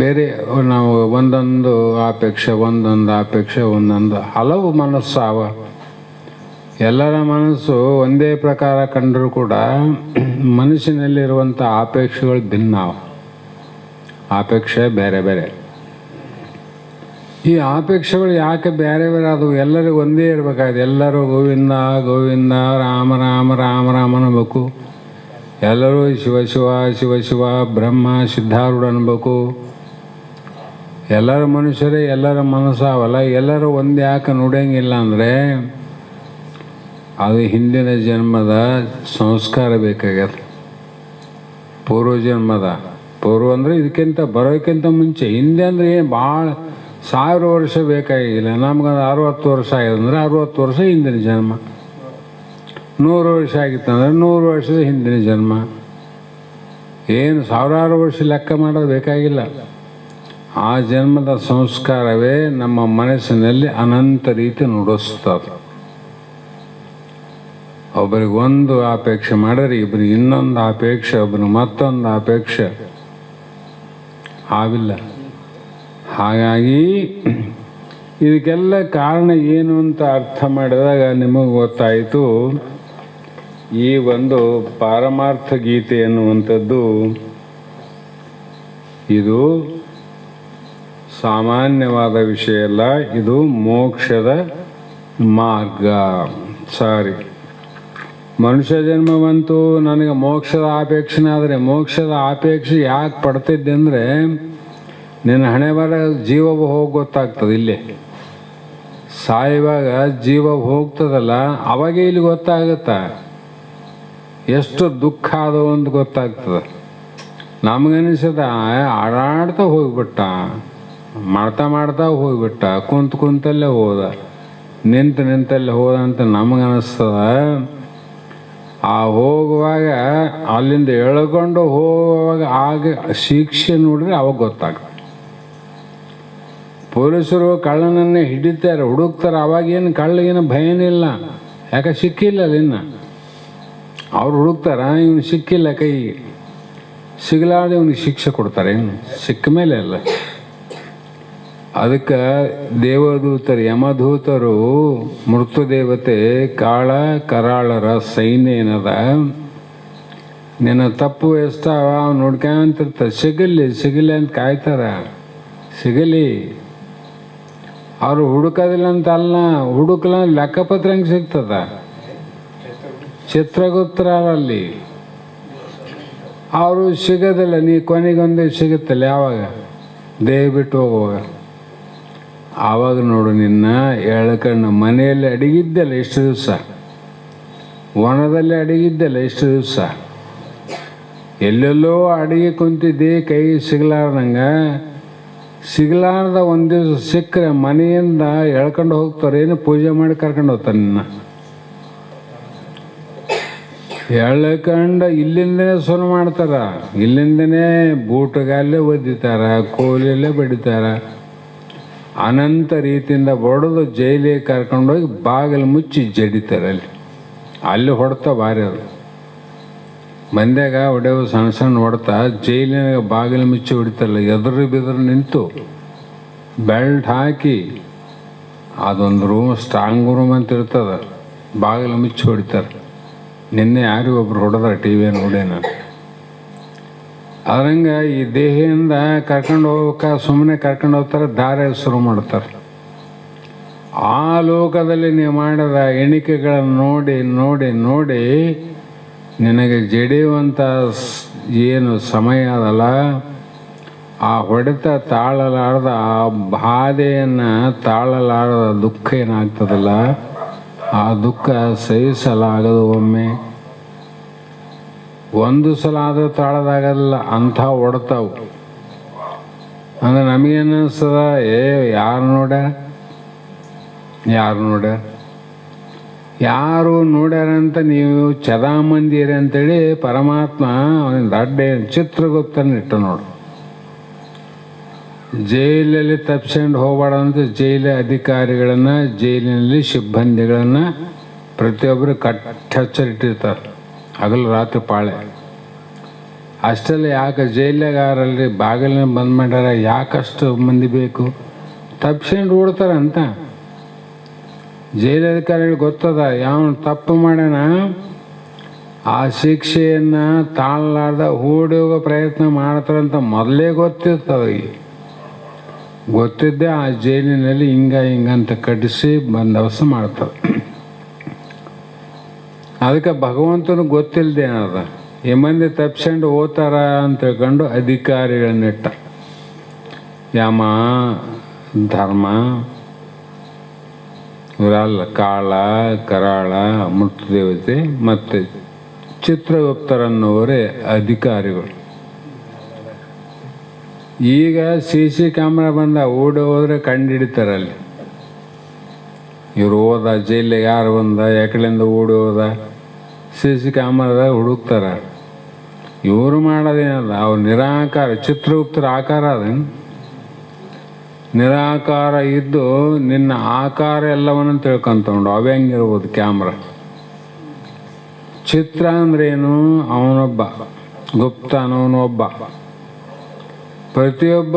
ಬೇರೆ ನಾವು ಒಂದೊಂದು ಅಪೇಕ್ಷೆ ಒಂದೊಂದು ಹಲವು ಮನಸ್ಸು ಅವ. ಎಲ್ಲರ ಮನಸ್ಸು ಒಂದೇ ಪ್ರಕಾರ ಕಂಡರೂ ಕೂಡ ಮನಸ್ಸಿನಲ್ಲಿರುವಂಥ ಅಪೇಕ್ಷೆಗಳು ಭಿನ್ನ. ಅಪೇಕ್ಷೆ ಬೇರೆ ಬೇರೆ. ಈ ಅಪೇಕ್ಷೆಗಳು ಯಾಕೆ ಬೇರೆ ಬೇರೆ ಆದವು? ಎಲ್ಲರಿಗೂ ಒಂದೇ ಇರಬೇಕಾಗಿದೆ. ಎಲ್ಲರೂ ಗೋವಿಂದ ಗೋವಿಂದ, ರಾಮ ರಾಮ ರಾಮ ರಾಮ ಅನ್ಬೇಕು. ಎಲ್ಲರೂ ಶಿವ ಶಿವ ಶಿವ ಶಿವ, ಬ್ರಹ್ಮ ಸಿದ್ಧಾರೂಢ ಅನ್ಬೇಕು. ಎಲ್ಲರ ಮನುಷ್ಯರೇ, ಎಲ್ಲರ ಮನಸ್ಸಾವಲ್ಲ. ಎಲ್ಲರೂ ಒಂದೇ ಯಾಕೆ ನುಡಿಯಂಗಿಲ್ಲ ಅಂದರೆ ಅದು ಹಿಂದಿನ ಜನ್ಮದ ಸಂಸ್ಕಾರ ಬೇಕಾಗ್ಯದ. ಪೂರ್ವ ಅಂದರೆ ಇದಕ್ಕಿಂತ ಬರೋಕ್ಕಿಂತ ಮುಂಚೆ. ಹಿಂದೆ ಅಂದರೆ ಏನು ಭಾಳ 1000 ವರ್ಷ ಬೇಕಾಗಿಲ್ಲ. ನಮ್ಗೊಂದು 60 ವರ್ಷ ಆಗಿದೆ ಅಂದರೆ 60 ವರ್ಷ ಹಿಂದಿನ ಜನ್ಮ. 100 ವರ್ಷ ಆಗಿತ್ತಂದ್ರೆ 100 ವರ್ಷದ ಹಿಂದಿನ ಜನ್ಮ. ಏನು 1000 ವರ್ಷ ಲೆಕ್ಕ ಮಾಡೋದು ಬೇಕಾಗಿಲ್ಲ. ಆ ಜನ್ಮದ ಸಂಸ್ಕಾರವೇ ನಮ್ಮ ಮನಸ್ಸಿನಲ್ಲಿ ಅನಂತ ರೀತಿ ನುಡಿಸ್ತದೆ. ಒಬ್ಬರಿಗೆ ಒಂದು ಅಪೇಕ್ಷೆ ಮಾಡಿದ್ರೆ ಇಬ್ಬರಿಗೆ ಇನ್ನೊಂದು ಅಪೇಕ್ಷೆ, ಒಬ್ಬರಿಗೆ ಮತ್ತೊಂದು ಅಪೇಕ್ಷೆ ಆವಿಲ್ಲ. ಹಾಗಾಗಿ ಇದಕ್ಕೆಲ್ಲ ಕಾರಣ ಏನು ಅಂತ ಅರ್ಥ ಮಾಡಿದಾಗ ನಿಮಗೆ ಗೊತ್ತಾಯಿತು. ಈ ಒಂದು ಪಾರಮಾರ್ಥ ಗೀತೆ ಎನ್ನುವಂಥದ್ದು ಇದು ಸಾಮಾನ್ಯವಾದ ವಿಷಯ ಅಲ್ಲ. ಇದು ಮೋಕ್ಷದ ಮಾರ್ಗ. ಮನುಷ್ಯ ಜನ್ಮ ಬಂತು, ನನಗೆ ಮೋಕ್ಷದ ಅಪೇಕ್ಷೆ. ಆದರೆ ಮೋಕ್ಷದ ಅಪೇಕ್ಷೆ ಯಾಕೆ ಪಡ್ತಿದ್ದೆ ಅಂದರೆ ನಿನ್ನ ಹಣೆ ಬರ ಜೀವ ಹೋಗಿ ಗೊತ್ತಾಗ್ತದೆ. ಇಲ್ಲೇ ಸಾಯುವಾಗ ಜೀವ ಹೋಗ್ತದಲ್ಲ, ಅವಾಗೇ ಇಲ್ಲಿ ಗೊತ್ತಾಗುತ್ತ ಎಷ್ಟು ದುಃಖ ಆದವು ಅಂತ ಗೊತ್ತಾಗ್ತದೆ. ನಮಗನಿಸದ ಆಡಾಡ್ತಾ ಹೋಗ್ಬಿಟ್ಟ, ಮಾಡ್ತಾ ಹೋಗ್ಬಿಟ್ಟ, ಕುಂತಲ್ಲೇ ಹೋದ, ನಿಂತಲ್ಲೇ ಹೋದ ಅಂತ ನಮಗನಿಸ್ತದ. ಆ ಹೋಗುವಾಗ ಅಲ್ಲಿಂದ ಎಳ್ಕೊಂಡು ಹೋಗುವಾಗ ಆಗ ಶಿಕ್ಷೆ ನೋಡಿದ್ರೆ ಅವಾಗ ಗೊತ್ತಾಗ್ತದೆ. ಪೊಲೀಸರು ಕಳ್ಳನನ್ನೇ ಹಿಡಿತಾರೆ, ಹುಡುಕ್ತಾರೆ. ಅವಾಗೇನು ಕಳ್ಳಗೇನು ಭಯನಿಲ್ಲ, ಯಾಕೆ ಸಿಕ್ಕಿಲ್ಲ ಇನ್ನು. ಅವ್ರು ಹುಡುಕ್ತಾರ, ಇವನು ಸಿಕ್ಕಿಲ್ಲ, ಕೈಗೆ ಸಿಗಲಾರ್ದೆ ಇವನಿಗೆ ಶಿಕ್ಷೆ ಕೊಡ್ತಾರೆ. ಇನ್ನು ಸಿಕ್ಕ ಮೇಲೆ ಅಲ್ಲ. ಅದಕ್ಕೆ ದೇವದೂತರು, ಯಮದೂತರು, ಮೃತ್ಯುದೇವತೆ, ಕಾಳ ಕರಾಳರ ಸೈನ್ಯ ಏನದ, ನಿನ್ನ ತಪ್ಪು ಎಷ್ಟಾವ ಅವ್ನು ನೋಡ್ಕೊಂತಿರ್ತಾರೆ. ಸಿಗಲಿ ಅಂತ ಕಾಯ್ತಾರ. ಸಿಗಲಿ. ಅವರು ಹುಡುಕೋದಿಲ್ಲ ಅಂತ ಅಲ್ಲ, ಹುಡುಕಲ್ಲ ಲೆಕ್ಕಪತ್ರ ಹೆಂಗೆ ಸಿಗ್ತದ? ಚಿತ್ರಗುಪ್ತರಲ್ಲಿ ಅವರು ಸಿಗೋದಿಲ್ಲ. ನೀ ಕೊನೆಗೊಂದೇ ಸಿಗುತ್ತಲ್ಲ, ಯಾವಾಗ ದೇಹ ಬಿಟ್ಟು ಹೋಗುವಾಗ. ಆವಾಗ ನೋಡು, ನಿನ್ನ ಎಳ್ಕಂಡು ಮನೆಯಲ್ಲಿ ಅಡಗಿದ್ದಲ್ಲ ಎಷ್ಟು ದಿವಸ, ವನದಲ್ಲಿ ಅಡಗಿದ್ದಲ್ಲ ಎಷ್ಟು ದಿವಸ, ಎಲ್ಲೆಲ್ಲೋ ಅಡಿಗೆ ಕುಂತಿದ್ದೆ, ಕೈ ಸಿಗಲಾರ್ದ ಒಂದು ದಿವಸ ಸಿಕ್ಕರೆ ಮನೆಯಿಂದ ಎಳ್ಕೊಂಡು ಹೋಗ್ತಾರೆ. ಏನು ಪೂಜೆ ಮಾಡಿ ಕರ್ಕೊಂಡು ಹೋಗ್ತಾರೆ ನಿನ್ನ. ಎಳ್ಕಂಡು ಇಲ್ಲಿಂದನೇ ಶುರು ಮಾಡ್ತಾರ. ಇಲ್ಲಿಂದನೇ ಬೂಟಗಾಲೇ ಒದ್ದಿತಾರ, ಕೋಲಲ್ಲೇ ಬಡಿತಾರ. ಅನಂತ ರೀತಿಯಿಂದ ಬಡಿದು ಜೈಲಿಗೆ ಕರ್ಕೊಂಡೋಗಿ ಬಾಗಿಲು ಮುಚ್ಚಿ ಜಡಿತಾರೆ. ಅಲ್ಲಿ ಹೊಡ್ತಾ ಭಾರಿ ಅದು. ಮಂದ್ಯಾಗ ಹೊಡೆಯವು ಸಣ್ಣ ಹೊಡ್ತಾ ಜೈಲಿನಾಗ ಬಾಗಿಲು ಮುಚ್ಚಿ ಹೊಡಿತಾರಲ್ಲ, ಎದುರು ಬಿದ್ರು ನಿಂತು ಬೆಲ್ಟ್ ಹಾಕಿ, ಅದೊಂದು ರೂಮ್, ಸ್ಟ್ರಾಂಗ್ ರೂಮ್ ಅಂತ ಇರ್ತದೆ, ಬಾಗಿಲು ಮುಚ್ಚಿ ಹೊಡಿತಾರೆ. ನಿನ್ನೆ ಯಾರಿಗೊಬ್ರು ಹೊಡೆದಾರೆ, ಟಿ ವಿ ನೋಡೇನ. ಅದ್ರಂಗೆ ಈ ದೇಹದಿಂದ ಕರ್ಕೊಂಡು ಸುಮ್ಮನೆ ಕರ್ಕೊಂಡು ಹೋಗ್ತಾರೆ, ದಾರಿ ಶುರು ಮಾಡ್ತಾರೆ. ಆ ಲೋಕದಲ್ಲಿ ನೀವು ಮಾಡಿದ ಎಣಿಕೆಗಳನ್ನು ನೋಡಿ ನೋಡಿ ನೋಡಿ ನಿನಗೆ ಜಡಿಯುವಂಥ ಏನು ಸಮಯ ಅದಲ್ಲ, ಆ ಹೊಡೆತ ತಾಳಲಾರ್ದ, ಆ ಬಾಧೆಯನ್ನು ತಾಳಲಾರದ ದುಃಖ ಏನಾಗ್ತದಲ್ಲ, ಆ ದುಃಖ ಸಹಿಸಲಾಗದು. ಒಮ್ಮೆ ಒಂದು ಸಲ ಆದರೂ ತಾಳದಾಗಲ್ಲ, ಅಂಥ ಹೊಡ್ತಾವು. ಅಂದ್ರೆ ನಮಗೇನು ಅನಿಸ್ತದ, ಯಾರು ನೋಡ್ಯಾರ ಯಾರು ನೋಡ್ಯಾರಂತ ನೀವು ಚದಾಮಂದಿರಿ ಅಂತೇಳಿ ಪರಮಾತ್ಮ ಅವನ ದೊಡ್ಡ ಚಿತ್ರಗುಪ್ತನ ಇಟ್ಟು ನೋಡು. ಜೈಲಲ್ಲಿ ತಪ್ಸ್ಕೊಂಡು ಹೋಗಬಾರ್ದಂತ ಜೈಲ ಅಧಿಕಾರಿಗಳನ್ನು, ಜೈಲಿನಲ್ಲಿ ಸಿಬ್ಬಂದಿಗಳನ್ನು ಪ್ರತಿಯೊಬ್ಬರು ಕಟ್ಟೆಚ್ಚರಿಟ್ಟಿರ್ತಾರೆ, ಹಗಲು ರಾತ್ರಿ ಪಾಳೆ. ಅಷ್ಟೆಲ್ಲ ಯಾಕೆ ಜೈಲಿಗಾರಲ್ಲಿ ಬಾಗಿಲನ್ನ ಬಂದ್ ಮಾಡ್ಯಾರ? ಯಾಕಷ್ಟು ಮಂದಿ ಬೇಕು? ತಪ್ಸ್ಕೊಂಡು ಓಡ್ತಾರಂತ. ಜೈಲಧಿಕಾರಿಗಳು ಗೊತ್ತದ ಯಾವ ತಪ್ಪು ಮಾಡ್ಯಾನ ಆ ಶಿಕ್ಷೆಯನ್ನು ತಾಳಲಾರ್ದ ಓಡಿ ಹೋಗೋ ಪ್ರಯತ್ನ ಮಾಡ್ತಾರಂತ ಮೊದಲೇ ಗೊತ್ತಿರ್ತದ. ಗೊತ್ತಿದ್ದೆ ಆ ಜೈಲಿನಲ್ಲಿ ಹಿಂಗಂತ ಕಟ್ಟಿಸಿ ಬಂದೋಬಸ್ತ್ ಮಾಡ್ತಾರೆ. ಅದಕ್ಕೆ ಭಗವಂತನು ಗೊತ್ತಿಲ್ಲದೇನದ ಈ ಮಂದಿ ತಪ್ಸ್ಕೊಂಡು ಹೋಗ್ತಾರ ಅಂತ ತಿಳ್ಕೊಂಡು ಅಧಿಕಾರಿಗಳನ್ನಿಟ್ಟ. ಯಮ, ಧರ್ಮ, ಇವರಲ್ಲ ಕಾಳ, ಕರಾಳ, ಮೃತ್ಯುದೇವತೆ ಮತ್ತು ಚಿತ್ರಗುಪ್ತರನ್ನೋರೇ ಅಧಿಕಾರಿಗಳು. ಈಗ CC ಕ್ಯಾಮ್ರಾ ಬಂದ ಓಡಿ ಹೋದ್ರೆ ಕಂಡು ಹಿಡಿತಾರಲ್ಲಿ. ಇವ್ರು ಹೋದ ಜೈಲಿಗೆ ಯಾರು ಬಂದ, ಯಾಕಡೆಯಿಂದ ಓಡಿ ಹೋದ, CC ಕ್ಯಾಮ್ರಾದಾಗ ಹುಡುಕ್ತಾರ. ಇವರು ಮಾಡೋದೇನದ, ಅವ್ರು ನಿರಾಕಾರ, ಚಿತ್ರಗುಪ್ತರ ಆಕಾರ ಅದೇನು, ನಿರಾಕಾರ ಇದ್ದು ನಿನ್ನ ಆಕಾರ ಎಲ್ಲವನ್ನು ತಿಳ್ಕೊಂತೊಂಡು ಅವೇ ಹೆಂಗಿರ್ಬೋದು ಕ್ಯಾಮ್ರಾ. ಚಿತ್ರ ಅಂದ್ರೇನು? ಅವನೊಬ್ಬ, ಗುಪ್ತ ಅನ್ನೋನೊಬ್ಬ. ಪ್ರತಿಯೊಬ್ಬ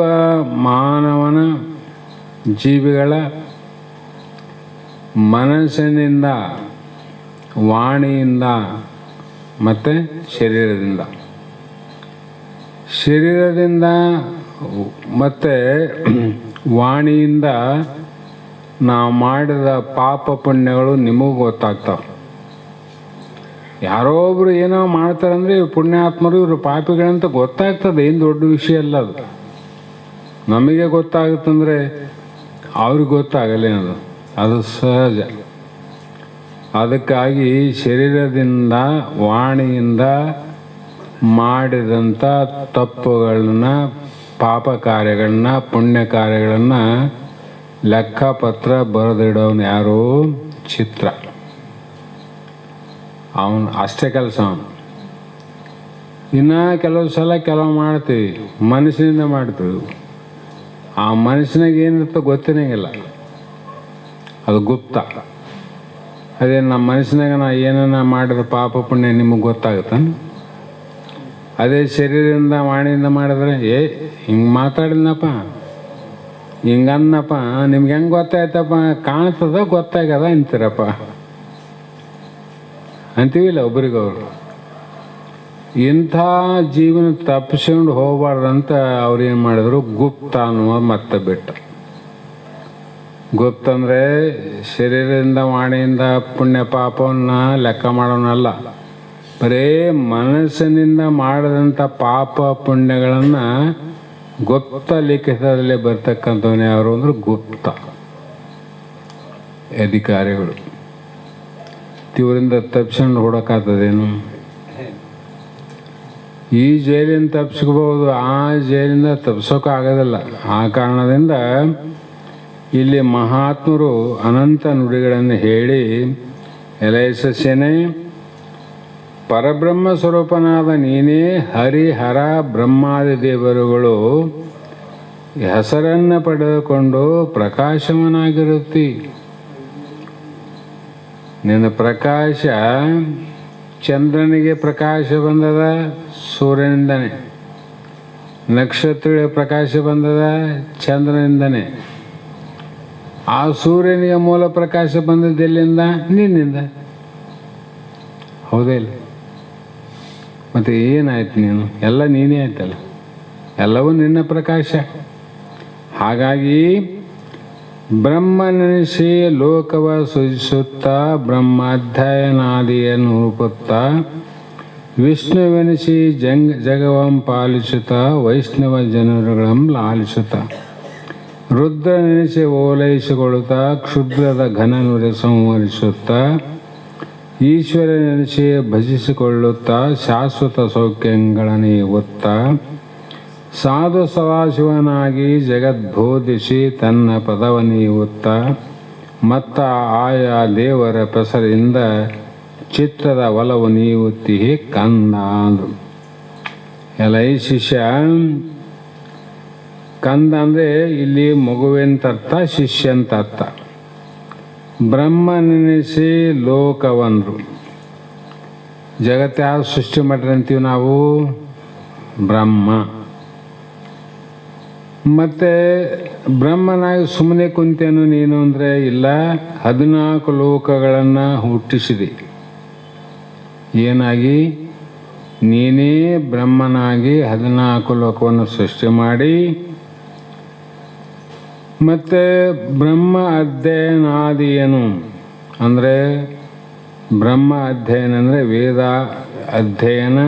ಮಾನವನ ಜೀವಿಗಳ ಮನಸ್ಸಿನಿಂದ, ವಾಣಿಯಿಂದ ಮತ್ತು ಶರೀರದಿಂದ ಮತ್ತು ವಾಣಿಯಿಂದ ನಾವು ಮಾಡಿದ ಪಾಪ ಪುಣ್ಯಗಳು ನಿಮಗೂ ಗೊತ್ತಾಗ್ತಾವೆ. ಯಾರೋ ಒಬ್ರು ಏನೋ ಮಾಡ್ತಾರಂದ್ರೆ ಇವ್ರು ಪುಣ್ಯಾತ್ಮರು, ಇವರು ಪಾಪಿಗಳಂತ ಗೊತ್ತಾಗ್ತದೆ. ಏನು ದೊಡ್ಡ ವಿಷಯ ಅಲ್ಲ ಅದು. ನಮಗೆ ಗೊತ್ತಾಗುತ್ತಂದ್ರೆ ಅವ್ರಿಗೆ ಗೊತ್ತಾಗಲ್ಲೇನದು, ಅದು ಸಹಜ. ಅದಕ್ಕಾಗಿ ಶರೀರದಿಂದ, ವಾಣಿಯಿಂದ ಮಾಡಿದಂಥ ತಪ್ಪುಗಳನ್ನ, ಪಾಪ ಕಾರ್ಯಗಳನ್ನ, ಪುಣ್ಯ ಕಾರ್ಯಗಳನ್ನ ಲೆಕ್ಕಪತ್ರ ಬರೆದಿಡೋನು ಯಾರು? ಚಿತ್ರ. ಅವನು ಅಷ್ಟೇ ಕೆಲಸ. ಅವನು ಇನ್ನು ಕೆಲವು ಸಲ ಮಾಡ್ತೀವಿ, ಮನಸ್ಸಿನಿಂದ ಮಾಡ್ತೀವಿ. ಆ ಮನಸ್ಸಿನಾಗ ಏನಿರುತ್ತೋ ಗೊತ್ತಿರಂಗಿಲ್ಲ, ಅದು ಗುಪ್ತ. ಅದೇ ನಮ್ಮ ಮನಸ್ಸಿನಾಗ ನಾ ಏನನ್ನ ಮಾಡಿದ್ರೆ ಪಾಪ ಪುಣ್ಯ ನಿಮಗೆ ಗೊತ್ತಾಗುತ್ತ. ಅದೇ ಶರೀರದಿಂದ, ವಾಣಿಯಿಂದ ಮಾಡಿದ್ರೆ ಹಿಂಗೆ ಮಾತಾಡಿದ್ನಪ್ಪ, ಹಿಂಗನ್ನಪ್ಪ, ನಿಮ್ಗೆ ಹೆಂಗೆ ಗೊತ್ತಾಯ್ತಪ್ಪ? ಕಾಣ್ತದ, ಗೊತ್ತಾಗ್ಯದ ಅಂತೀರಪ್ಪ ಅಂತೀವಿಲ್ಲ ಒಬ್ರಿಗವ್ರು. ಇಂಥ ಜೀವನ ತಪ್ಪಿಸ್ಕೊಂಡು ಹೋಗ್ಬಾರ್ದಂತ ಅವ್ರು ಏನು ಮಾಡಿದ್ರು, ಗುಪ್ತ ಅನ್ನುವ ಮತ್ತೆ ಬಿಟ್ಟ. ಗುಪ್ತ ಅಂದರೆ ಶರೀರದಿಂದ, ವಾಣಿಯಿಂದ ಪುಣ್ಯ ಪಾಪವನ್ನು ಲೆಕ್ಕ ಮಾಡೋನಲ್ಲ, ಬರೇ ಮನಸ್ಸಿನಿಂದ ಮಾಡಿದಂಥ ಪಾಪ ಪುಣ್ಯಗಳನ್ನು ಗುಪ್ತ ಲಿಖಿತದಲ್ಲಿ ಬರ್ತಕ್ಕಂಥವನು ಯಾರು ಅಂದ್ರೆ ಗುಪ್ತ ಅಧಿಕಾರಿಗಳು. ಇವರಿಂದ ತಪ್ಪಿಸ್ಕೊಂಡು ಹೊಡೋಕ್ಕಾಗ್ತದೇನು? ಈ ಜೈಲಿಂದ ತಪ್ಪಿಸ್ಕೋಬಹುದು, ಆ ಜೈಲಿಂದ ತಪ್ಪಿಸೋಕ್ಕಾಗೋದಿಲ್ಲ. ಆ ಕಾರಣದಿಂದ ಇಲ್ಲಿ ಮಹಾತ್ಮರು ಅನಂತ ನುಡಿಗಳನ್ನು ಹೇಳಿ, ಎಲೈಸಸ್ಯನೇ ಪರಬ್ರಹ್ಮ ಸ್ವರೂಪನಾದ ನೀನೇ ಹರಿಹರ ಬ್ರಹ್ಮಾದಿ ದೇವರುಗಳು ಹೆಸರನ್ನು ಪಡೆದುಕೊಂಡು ಪ್ರಕಾಶವನಾಗಿರುತ್ತಿ. ನಿನ್ನ ಪ್ರಕಾಶ ಚಂದ್ರನಿಗೆ ಪ್ರಕಾಶ ಬಂದದ ಸೂರ್ಯನಿಂದನೇ, ನಕ್ಷತ್ರಗಳಿಗೆ ಪ್ರಕಾಶ ಬಂದದ ಚಂದ್ರನಿಂದನೇ. ಆ ಸೂರ್ಯನಿಗೆ ಮೂಲ ಪ್ರಕಾಶ ಬಂದದ್ದೆಲ್ಲಿಂದ? ನಿನ್ನಿಂದ. ಹೌದೇ ಇಲ್ಲ? ಮತ್ತು ಏನಾಯ್ತು? ನೀನು ಎಲ್ಲ ನೀನೇ ಆಯ್ತಲ್ಲ, ಎಲ್ಲವೂ ನಿನ್ನ ಪ್ರಕಾಶ. ಹಾಗಾಗಿ ಬ್ರಹ್ಮನೆನಿಸಿ ಲೋಕವ ಸೃಜಿಸುತ್ತಾ, ಬ್ರಹ್ಮಾಧ್ಯಯನಾದಿಯನ್ನು ರೂಪುತ್ತಾ, ವಿಷ್ಣುವೆನಿಸಿ ಜಗವಂ ಪಾಲಿಸುತ್ತಾ, ವೈಷ್ಣವ ಜನರುಗಳಂ ಲಾಲಿಸುತ್ತಾ, ರುದ್ರನೆನಿಸಿ ಓಲೈಸಿಕೊಳ್ಳುತ್ತಾ, ಕ್ಷುದ್ರದ ಘನನುರೆ ಸಂವರಿಸುತ್ತಾ, ಈಶ್ವರನೆನಿಸಿ ಭಜಿಸಿಕೊಳ್ಳುತ್ತಾ, ಶಾಶ್ವತ ಸೌಖ್ಯಗಳನ್ನು ನೀವುತ್ತಾ, ಸಾಧು ಸದಾಶಿವನಾಗಿ ಜಗದ್ಬೋಧಿಸಿ ತನ್ನ ಪದವ ನೀವುತ್ತಾ, ಮತ್ತ ಆಯಾ ದೇವರ ಪೆಸರಿಂದ ಚಿತ್ತದ ಒಲವು ನೀವು ತಿಹಿ ಕಂದ ಅಂದರು. ಎಲ್ಲ ಈ ಶಿಷ್ಯ ಕಂದ ಅಂದರೆ ಇಲ್ಲಿ ಮಗುವೆಂತ ಅರ್ಥ, ಶಿಷ್ಯ ಅಂತ ಅರ್ಥ. ಬ್ರಹ್ಮ ನೆನೆಸಿ ಲೋಕವಂದರು. ಜಗತ್ತು ಯಾರು ಸೃಷ್ಟಿ ಮಾಡಿರಂತೀವಿ ನಾವು? ಬ್ರಹ್ಮ. ಮತ್ತು ಬ್ರಹ್ಮನಾಗಿ ಸುಮ್ಮನೆ ಕುಂತೇನು ನೀನು ಅಂದರೆ ಇಲ್ಲ, 14 ಲೋಕಗಳನ್ನು ಹುಟ್ಟಿಸಿದೆ. ಏನಾಗಿ? ನೀನೇ ಬ್ರಹ್ಮನಾಗಿ 14 ಲೋಕವನ್ನು ಸೃಷ್ಟಿ ಮಾಡಿ, ಮತ್ತು ಬ್ರಹ್ಮ ಅಧ್ಯಯನಾದಿ ಏನು ಅಂದರೆ, ಬ್ರಹ್ಮ ಅಧ್ಯಯನ ಅಂದರೆ ವೇದ ಅಧ್ಯಯನ,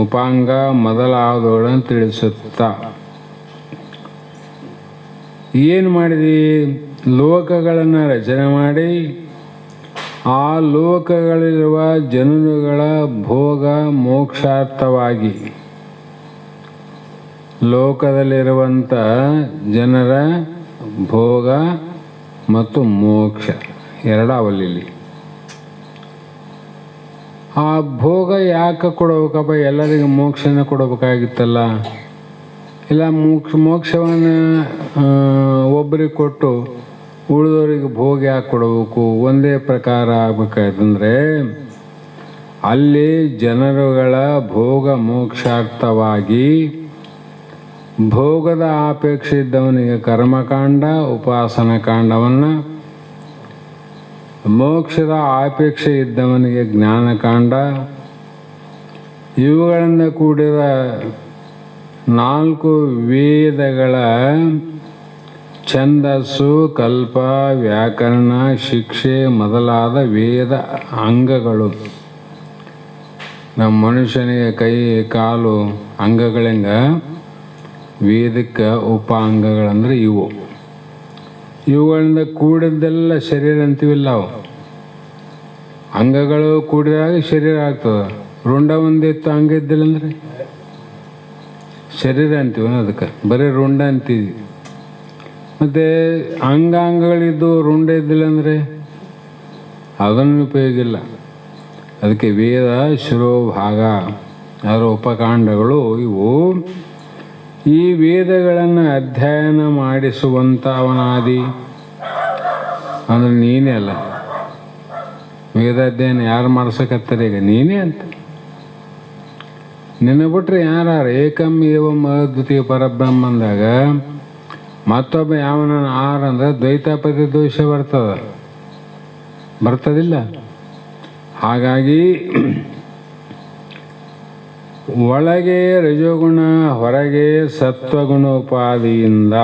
ಉಪಾಂಗ ಮೊದಲಾದವುಗಳನ್ನು ತಿಳಿಸುತ್ತಾ ಏನು ಮಾಡಿದಿ? ಲೋಕಗಳನ್ನು ರಚನೆ ಮಾಡಿ ಆ ಲೋಕಗಳಲ್ಲಿರುವ ಜನರುಗಳ ಭೋಗ ಮೋಕ್ಷಾರ್ಥವಾಗಿ, ಲೋಕದಲ್ಲಿರುವಂಥ ಜನರ ಭೋಗ ಮತ್ತು ಮೋಕ್ಷ ಎರಡಾವಲ್ಲಿ. ಆ ಭೋಗ ಯಾಕೆ ಕೊಡಬೇಕಪ್ಪ? ಎಲ್ಲರಿಗೂ ಮೋಕ್ಷನ ಕೊಡಬೇಕಾಗಿತ್ತಲ್ಲ. ಇಲ್ಲ ಮೋಕ್ಷವನ್ನು ಒಬ್ಬರಿಗೆ ಕೊಟ್ಟು ಉಳಿದವರಿಗೆ ಭೋಗ ಯಾಕೆ ಕೊಡಬೇಕು? ಒಂದೇ ಪ್ರಕಾರ ಆಗಬೇಕಾಯ್ತಂದರೆ ಅಲ್ಲಿ ಜನರುಗಳ ಭೋಗ ಮೋಕ್ಷಾರ್ಥವಾಗಿ ಭೋಗದ ಅಪೇಕ್ಷೆ ಇದ್ದವನಿಗೆ ಕರ್ಮಕಾಂಡ, ಉಪಾಸನ ಕಾಂಡವನ್ನು, ಮೋಕ್ಷದ ಅಪೇಕ್ಷೆ ಇದ್ದವನಿಗೆ ಜ್ಞಾನಕಾಂಡ, ಇವುಗಳಿಂದ ಕೂಡಿದ 4 ವೇದಗಳ ಛಂದಸ್ಸು, ಕಲ್ಪ, ವ್ಯಾಕರಣ, ಶಿಕ್ಷೆ ಮೊದಲಾದ ವೇದ ಅಂಗಗಳು. ನಮ್ಮ ಮನುಷ್ಯನಿಗೆ ಕೈ ಕಾಲು ಅಂಗಗಳಿಂದ ವೇದಕ್ಕೆ ಉಪಾಂಗಗಳಂದ್ರೆ ಇವುಗಳಿಂದ ಕೂಡಿದ್ದೆಲ್ಲ ಶರೀರ ಅಂತೀವಿಲ್ಲ. ಅವು ಅಂಗಗಳು ಕೂಡಿದಾಗ ಶರೀರ ಆಗ್ತದೆ. ರುಂಡ ಒಂದಿತ್ತು ಅಂಗ ಇದ್ದಿಲ್ಲ ಅಂದರೆ ಶರೀರ ಅಂತೀವಿ, ಅದಕ್ಕೆ ಬರೀ ರುಂಡ ಅಂತೀವಿ. ಮತ್ತು ಅಂಗಾಂಗಗಳಿದ್ದು ರುಂಡ ಇದ್ದಿಲ್ಲ ಅಂದರೆ ಅದನ್ನು ಉಪಯೋಗ ಇಲ್ಲ. ಅದಕ್ಕೆ ವೇದ ಶಿರೋಭಾಗ, ಅದರ ಉಪಕಾಂಡಗಳು ಇವು. ಈ ವೇದಗಳನ್ನು ಅಧ್ಯಯನ ಮಾಡಿಸುವಂಥ ಅವನಾದಿ ಅಂದರೆ ನೀನೇ ಅಲ್ಲ. ವೇದಾಧ್ಯಯನ ಯಾರು ಮಾಡ್ಸಕತ್ತಾರೆ? ಈಗ ನೀನೇ ಅಂತ. ನಿನ್ನ ಬಿಟ್ರೆ ಯಾರು? ಏಕಂ ಏವಂ ಅದ್ವಿತೀಯ ಪರಬ್ರಹ್ಮ ಅಂದಾಗ ಮತ್ತೊಬ್ಬ ಯಾವನ ಅಂದರೆ ದ್ವೈತಾಪತಿ ದೋಷ ಬರ್ತದಿಲ್ಲ. ಹಾಗಾಗಿ ಒಳಗೆ ರಜೋಗುಣ, ಹೊರಗೆ ಸತ್ವಗುಣೋಪಾದಿಯಿಂದ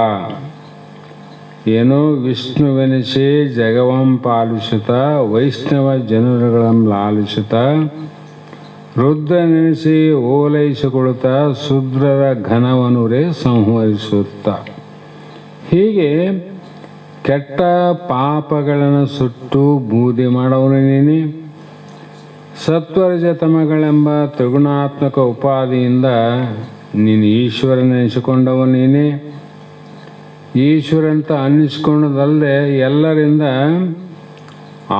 ಏನೋ ವಿಷ್ಣುವೆನಿಸಿ ಜಗವಂ ಪಾಲಿಸುತ್ತಾ, ವೈಷ್ಣವ ಜನರುಗಳನ್ನು ಲಾಲಿಸುತ್ತಾ, ರುದ್ರನೆನಿಸಿ ಓಲೈಸಿಕೊಳ್ಳುತ್ತಾ, ಶೂದ್ರರ ಘನವನುರೇ ಸಂಹರಿಸುತ್ತಾ, ಹೀಗೆ ಕೆಟ್ಟ ಪಾಪಗಳನ್ನು ಸುಟ್ಟು ಬೂದಿ ಮಾಡವನು ನೀನೆ. ಸತ್ವರಜತಮಗಳೆಂಬ ತ್ರಿಗುಣಾತ್ಮಕ ಉಪಾದಿಯಿಂದ ನೀನು ಈಶ್ವರನೆನಿಸಿಕೊಂಡವ ನೀನೆ. ಈಶ್ವರಂತ ಅನ್ನಿಸಿಕೊಂಡದಲ್ಲದೆ ಎಲ್ಲರಿಂದ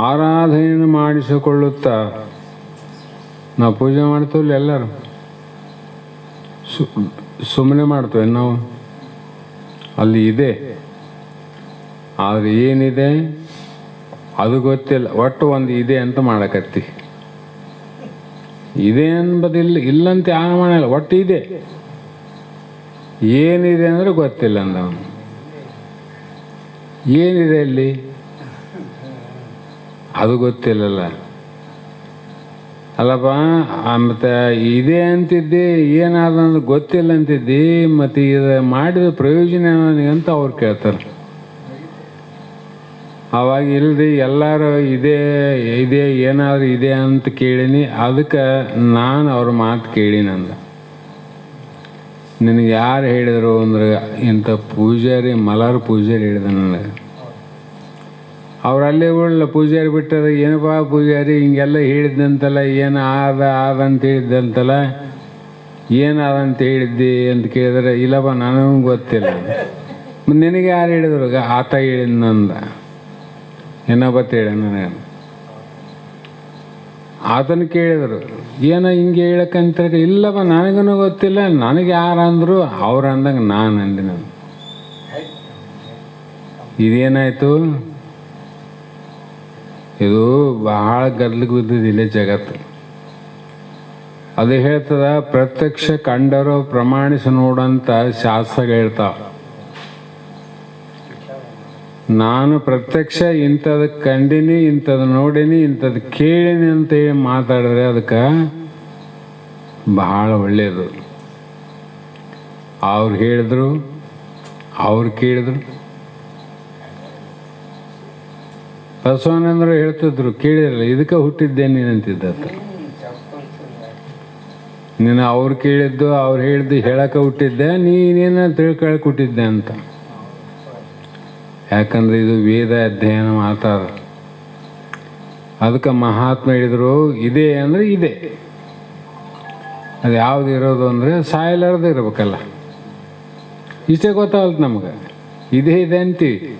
ಆರಾಧನೆಯನ್ನು ಮಾಡಿಸಿಕೊಳ್ಳುತ್ತಾ, ನಾವು ಪೂಜೆ ಮಾಡ್ತೀವಲ್ಲ ಎಲ್ಲರೂ, ಸುಮ್ಮನೆ ಮಾಡ್ತೇವೆ ನಾವು. ಅಲ್ಲಿ ಇದೆ, ಆದರೆ ಏನಿದೆ ಅದು ಗೊತ್ತಿಲ್ಲ. ಒಟ್ಟು ಒಂದು ಇದೆ ಅಂತ ಮಾಡಕತ್ತಿ. ಇದೆ ಅನ್ನೋದಿಲ್ಲ, ಇಲ್ಲಂತ ಯಾರು ಮಾಡಲ್ಲ. ಒಟ್ಟು ಇದೆ, ಏನಿದೆ ಅಂದರೆ ಗೊತ್ತಿಲ್ಲ ಅಂದವನು. ಏನಿದೆ ಅಲ್ಲಿ ಅದು ಗೊತ್ತಿಲ್ಲಲ್ಲ. ಅಲ್ಲಪ್ಪ, ಮತ್ತು ಇದೆ ಅಂತಿದ್ದೆ, ಏನಾದ್ರೆ ಗೊತ್ತಿಲ್ಲ ಅಂತಿದ್ದಿ, ಮತ್ತು ಇದು ಮಾಡಿದ ಪ್ರಯೋಜನ ಅಂತ ಅವ್ರು ಕೇಳ್ತಾರೆ. ಅವಾಗ ಇಲ್ರಿ ಎಲ್ಲರೂ ಇದೇ ಏನಾದರೂ ಇದೆ ಅಂತ ಕೇಳೀನಿ, ಅದಕ್ಕೆ ನಾನು ಅವ್ರ ಮಾತು ಕೇಳಿನಂದ. ನಿನಗೆ ಯಾರು ಹೇಳಿದರು ಅಂದ್ರೆ ಇಂಥ ಪೂಜಾರಿ, ಮಲಾರ್ ಪೂಜಾರಿ ಹೇಳಿದ ನನಗೆ. ಅವರಲ್ಲೇ ಉಳ್ಳ ಪೂಜಾರಿ ಬಿಟ್ಟದ, ಏನಪ್ಪ ಪೂಜಾರಿ ಹಿಂಗೆಲ್ಲ ಹೇಳಿದ್ದಂತಲ್ಲ, ಏನು ಆದಂತ ಹೇಳಿದ್ದಂತಲ್ಲ, ಏನಾದಂತ ಹೇಳಿದ್ದಿ ಅಂತ ಕೇಳಿದ್ರೆ, ಇಲ್ಲಪ್ಪ ನನಗೂ ಗೊತ್ತಿಲ್ಲ. ನಿನಗೆ ಯಾರು ಹೇಳಿದ್ರು? ಆತ ಹೇಳಿದ್ನಂದ. ಇನ್ನೊಬ್ಬತ್ತು ಹೇಳ ನನಗೆ. ಆತನ ಕೇಳಿದರು, ಏನೋ ಹಿಂಗೆ ಹೇಳಕ್ಕಂತ. ಇಲ್ಲಪ್ಪ ನನಗೂ ಗೊತ್ತಿಲ್ಲ, ನನಗೆ ಯಾರು ಅಂದರು, ಅವ್ರು ಅಂದಂಗೆ ನಾನು ಅಂದೆ. ನಾನು ಇದೇನಾಯಿತು, ಇದು ಬಹಳ ಗದ್ಲಿಗೆ ಬಿದ್ದಿದ್ದಿಲ್ಲ ಜಗತ್ತು. ಅದು ಹೇಳ್ತದ, ಪ್ರತ್ಯಕ್ಷ ಕಂಡರೋ ಪ್ರಮಾಣಿಸಿ ನೋಡಂತ ಶಾಸ್ತ್ರಗಳು ಹೇಳ್ತಾವ. ನಾನು ಪ್ರತ್ಯಕ್ಷ ಇಂಥದ್ದು ಕಂಡಿನಿ, ಇಂಥದ್ದು ನೋಡೀನಿ, ಇಂಥದ್ದು ಕೇಳೀನಿ ಅಂತೇಳಿ ಮಾತಾಡಿದ್ರೆ ಅದಕ್ಕೆ ಬಹಳ ಒಳ್ಳೆಯದು. ಅವ್ರು ಹೇಳಿದ್ರು, ಅವ್ರು ಕೇಳಿದ್ರು. ಬಸವಣ್ಣಂದ್ರು ಹೇಳ್ತಿದ್ರು, ಕೇಳಿದ್ರಲ್ಲ ಇದಕ್ಕೆ ಹುಟ್ಟಿದ್ದೆ ನೀನಂತಿದ್ದತ್ತ. ನೀನು ಅವ್ರು ಕೇಳಿದ್ದು ಅವ್ರು ಹೇಳಿದ್ದು ಹೇಳಕ್ಕೆ ಹುಟ್ಟಿದ್ದೆ, ನೀನೇನ ತಿಳ್ಕೊಳಕ್ಕೆ ಹುಟ್ಟಿದ್ದೆ ಅಂತ. ಯಾಕಂದ್ರೆ ಇದು ವೇದ ಅಧ್ಯಯನ ಮಾತಾಡ. ಅದಕ್ಕೆ ಮಹಾತ್ಮ ಹೇಳಿದರು, ಇದೆ ಅಂದರೆ ಇದೆ. ಅದು ಯಾವ್ದು ಇರೋದು ಅಂದರೆ ಸಾಯಲಾರ್ದು ಇರ್ಬೇಕಲ್ಲ. ಇಷ್ಟೇ ಗೊತ್ತಾಗಲ್ತು ನಮ್ಗೆ. ಇದೇ ಇದೆ ಅಂತೀವಿ.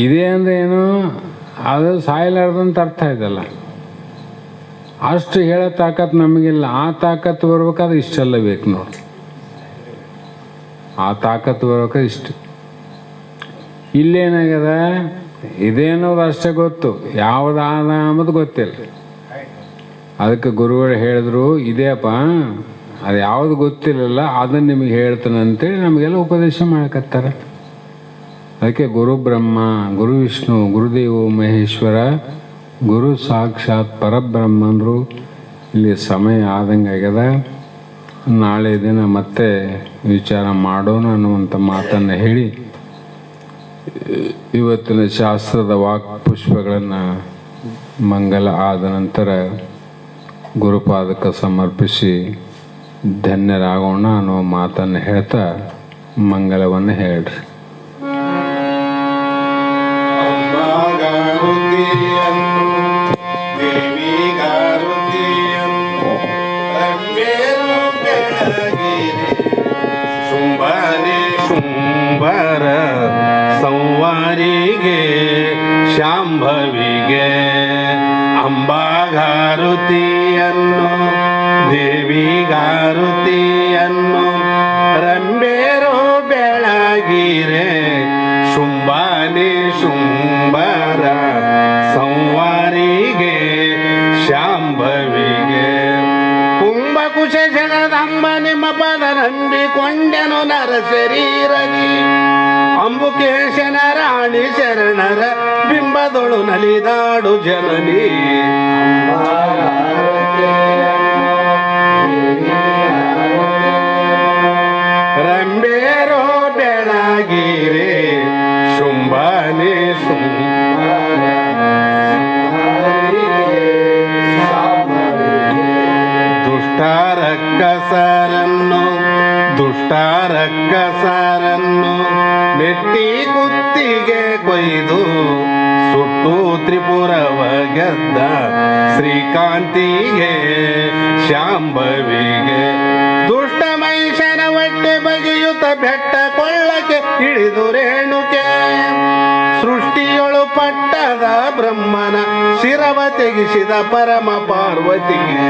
ಇದೆ ಅಂದರೆ ಏನು, ಅದು ಸಾಯಲಾರ್ದಂತ ಅರ್ಥ ಇದಲ್ಲ. ಅಷ್ಟು ಹೇಳೋ ತಾಕತ್ತು ನಮಗಿಲ್ಲ. ಆ ತಾಕತ್ತು ಬರ್ಬೇಕಾದ್ರೆ ಇಷ್ಟೆಲ್ಲ ಬೇಕು ನೋಡಿ. ಆ ತಾಕತ್ತು ಬರ್ಬೇಕಾದ್ರೆ ಇಷ್ಟು. ಇಲ್ಲೇನಾಗ್ಯದ, ಇದೇನೋದು ಅಷ್ಟೇ ಗೊತ್ತು, ಯಾವುದಾದ ಅಂಬುದು ಗೊತ್ತಿಲ್ಲ. ಅದಕ್ಕೆ ಗುರುಗಳು ಹೇಳಿದ್ರು, ಇದೇಪ್ಪ ಅದು ಯಾವುದು ಗೊತ್ತಿಲ್ಲಲ್ಲ ಅದನ್ನು ನಿಮಗೆ ಹೇಳ್ತಾನೆ ಅಂತೇಳಿ ನಮಗೆಲ್ಲ ಉಪದೇಶ ಮಾಡಕತ್ತಾರೆ. ಅದಕ್ಕೆ ಗುರು ಬ್ರಹ್ಮ, ಗುರು ವಿಷ್ಣು, ಗುರುದೇವ ಮಹೇಶ್ವರ, ಗುರು ಸಾಕ್ಷಾತ್ ಪರಬ್ರಹ್ಮ ಅಂದರು. ಇಲ್ಲಿ ಸಮಯ ಆದಂಗೆ ಆಗ್ಯದ. ನಾಳೆ ದಿನ ಮತ್ತೆ ವಿಚಾರ ಮಾಡೋಣ ಅನ್ನುವಂಥ ಮಾತನ್ನು ಹೇಳಿ ಇವತ್ತಿನ ಶಾಸ್ತ್ರದ ವಾಕ್ ಪುಷ್ಪಗಳನ್ನು ಮಂಗಲ ಆದ ನಂತರ ಗುರುಪಾದಕ್ಕೆ ಸಮರ್ಪಿಸಿ ಧನ್ಯರಾಗೋಣ ಅನ್ನೋ ಮಾತನ್ನು ಹೇಳ್ತಾ ಮಂಗಲವನ್ನು ಹೇಳ್ರಿ. ಶುಂಭರ ಸಂವಾರಿಗೆ ಶಾಂಭವಿಗೆ ಅಂಬಾಗಾರುತಿಯನ್ನು ದೇವಿಗಾರುತಿಯನ್ನು ರಂಬೇರೋ ಬೆಳಗಿರೆ ಶುಂಭಾನಿ ಶುಂಭರ ಸಂವಾರಿಗೆ ಶಾಂಭವಿಗೆ ಕುಂಭಕುಶ ಜಗದಂಬ ನಿಮ್ಮ ಪದ ನಂಬಿಕೊಂಡೆನು ನರ ಶರೀರದಿ ಅಂಬುಕೇಶನ ರಾಣಿ ಶರಣರ ಬಿಂಬದೊಳು ನಲಿದಾಡು ಜನನಿ ರಂಬೇರೋ ಬೆಳಗಿರೆ ಶುಂಭಾನಿ ದುಷ್ಟರಕ್ಕಸರನ್ನು ನೆಟ್ಟಿ ಕುತ್ತಿಗೆ ಕೊಯ್ದು ಸುಟ್ಟು ತ್ರಿಪುರವ ಗೆದ್ದ ಶ್ರೀಕಾಂತಿಗೆ ಶಾಂಭವಿಗೆ ದುಷ್ಟ ಮಹಿಷನ ಹೊಟ್ಟೆ ಬಗೆಯುತ್ತ ಬೆಟ್ಟ ಕೊಳ್ಳಕ್ಕೆ ಇಳಿದು ರೇಣುಕೆ ಸೃಷ್ಟಿಯೊಳು ಪಟ್ಟದ ಬ್ರಹ್ಮನ ಶಿರವ ತೆಗಿಸಿದ ಪರಮ ಪಾರ್ವತಿಗೆ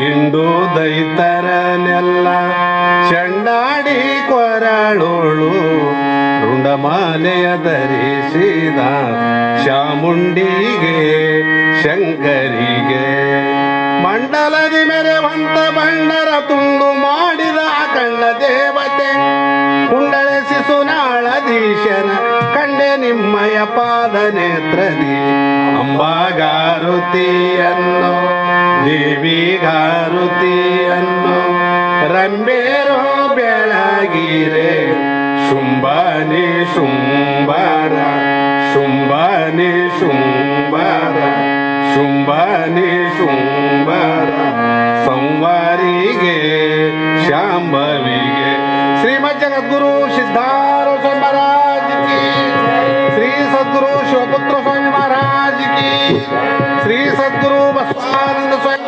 ಇಂಡು ದೈತರನೆಲ್ಲ ಚಂಡಾಡಿ ಕೊರಳೋಳು ರುಂಡಮಾಲೆಯ ಧರಿಸಿದ ಚಾಮುಂಡಿಗೆ ಶಂಕರಿಗೆ ಮಂಡಲದಿ ಮೆರೆವಂತ ಬಣ್ಣರ ತುಂಡು ಮಾಡಿದ ಕಣ್ಣ ದೇವತೆ ಕುಂಡಳಿಸಿ ಸುನಾಳಧೀಶನ ಕಂಡೆ ನಿಮ್ಮಯ ಪಾದ ನೇತ್ರದಿ ಅಂಬಾಗಾರುತಿಯನ್ನು ದೇವಿಗಾರುತಿಯನ್ನು ರಂಬೇರೋ ಬೆಳಗಿರೆ ಶುಂಭಾನಿ ಶುಂಭರ ಶುಂಭಾನಿ ಶುಂಭರ ಶುಂಭಾನಿ ಶುಂಭರ ಸಂವಾರಿಗೆ ಶಾಂಭವಿಗೆ सद्गुरु सिद्धार्थ स्वामी महाराज की, श्री सद्गुरु शिवपुत्र स्वामी महाराज की, श्री सद्गुरु बसवानंद स्वामी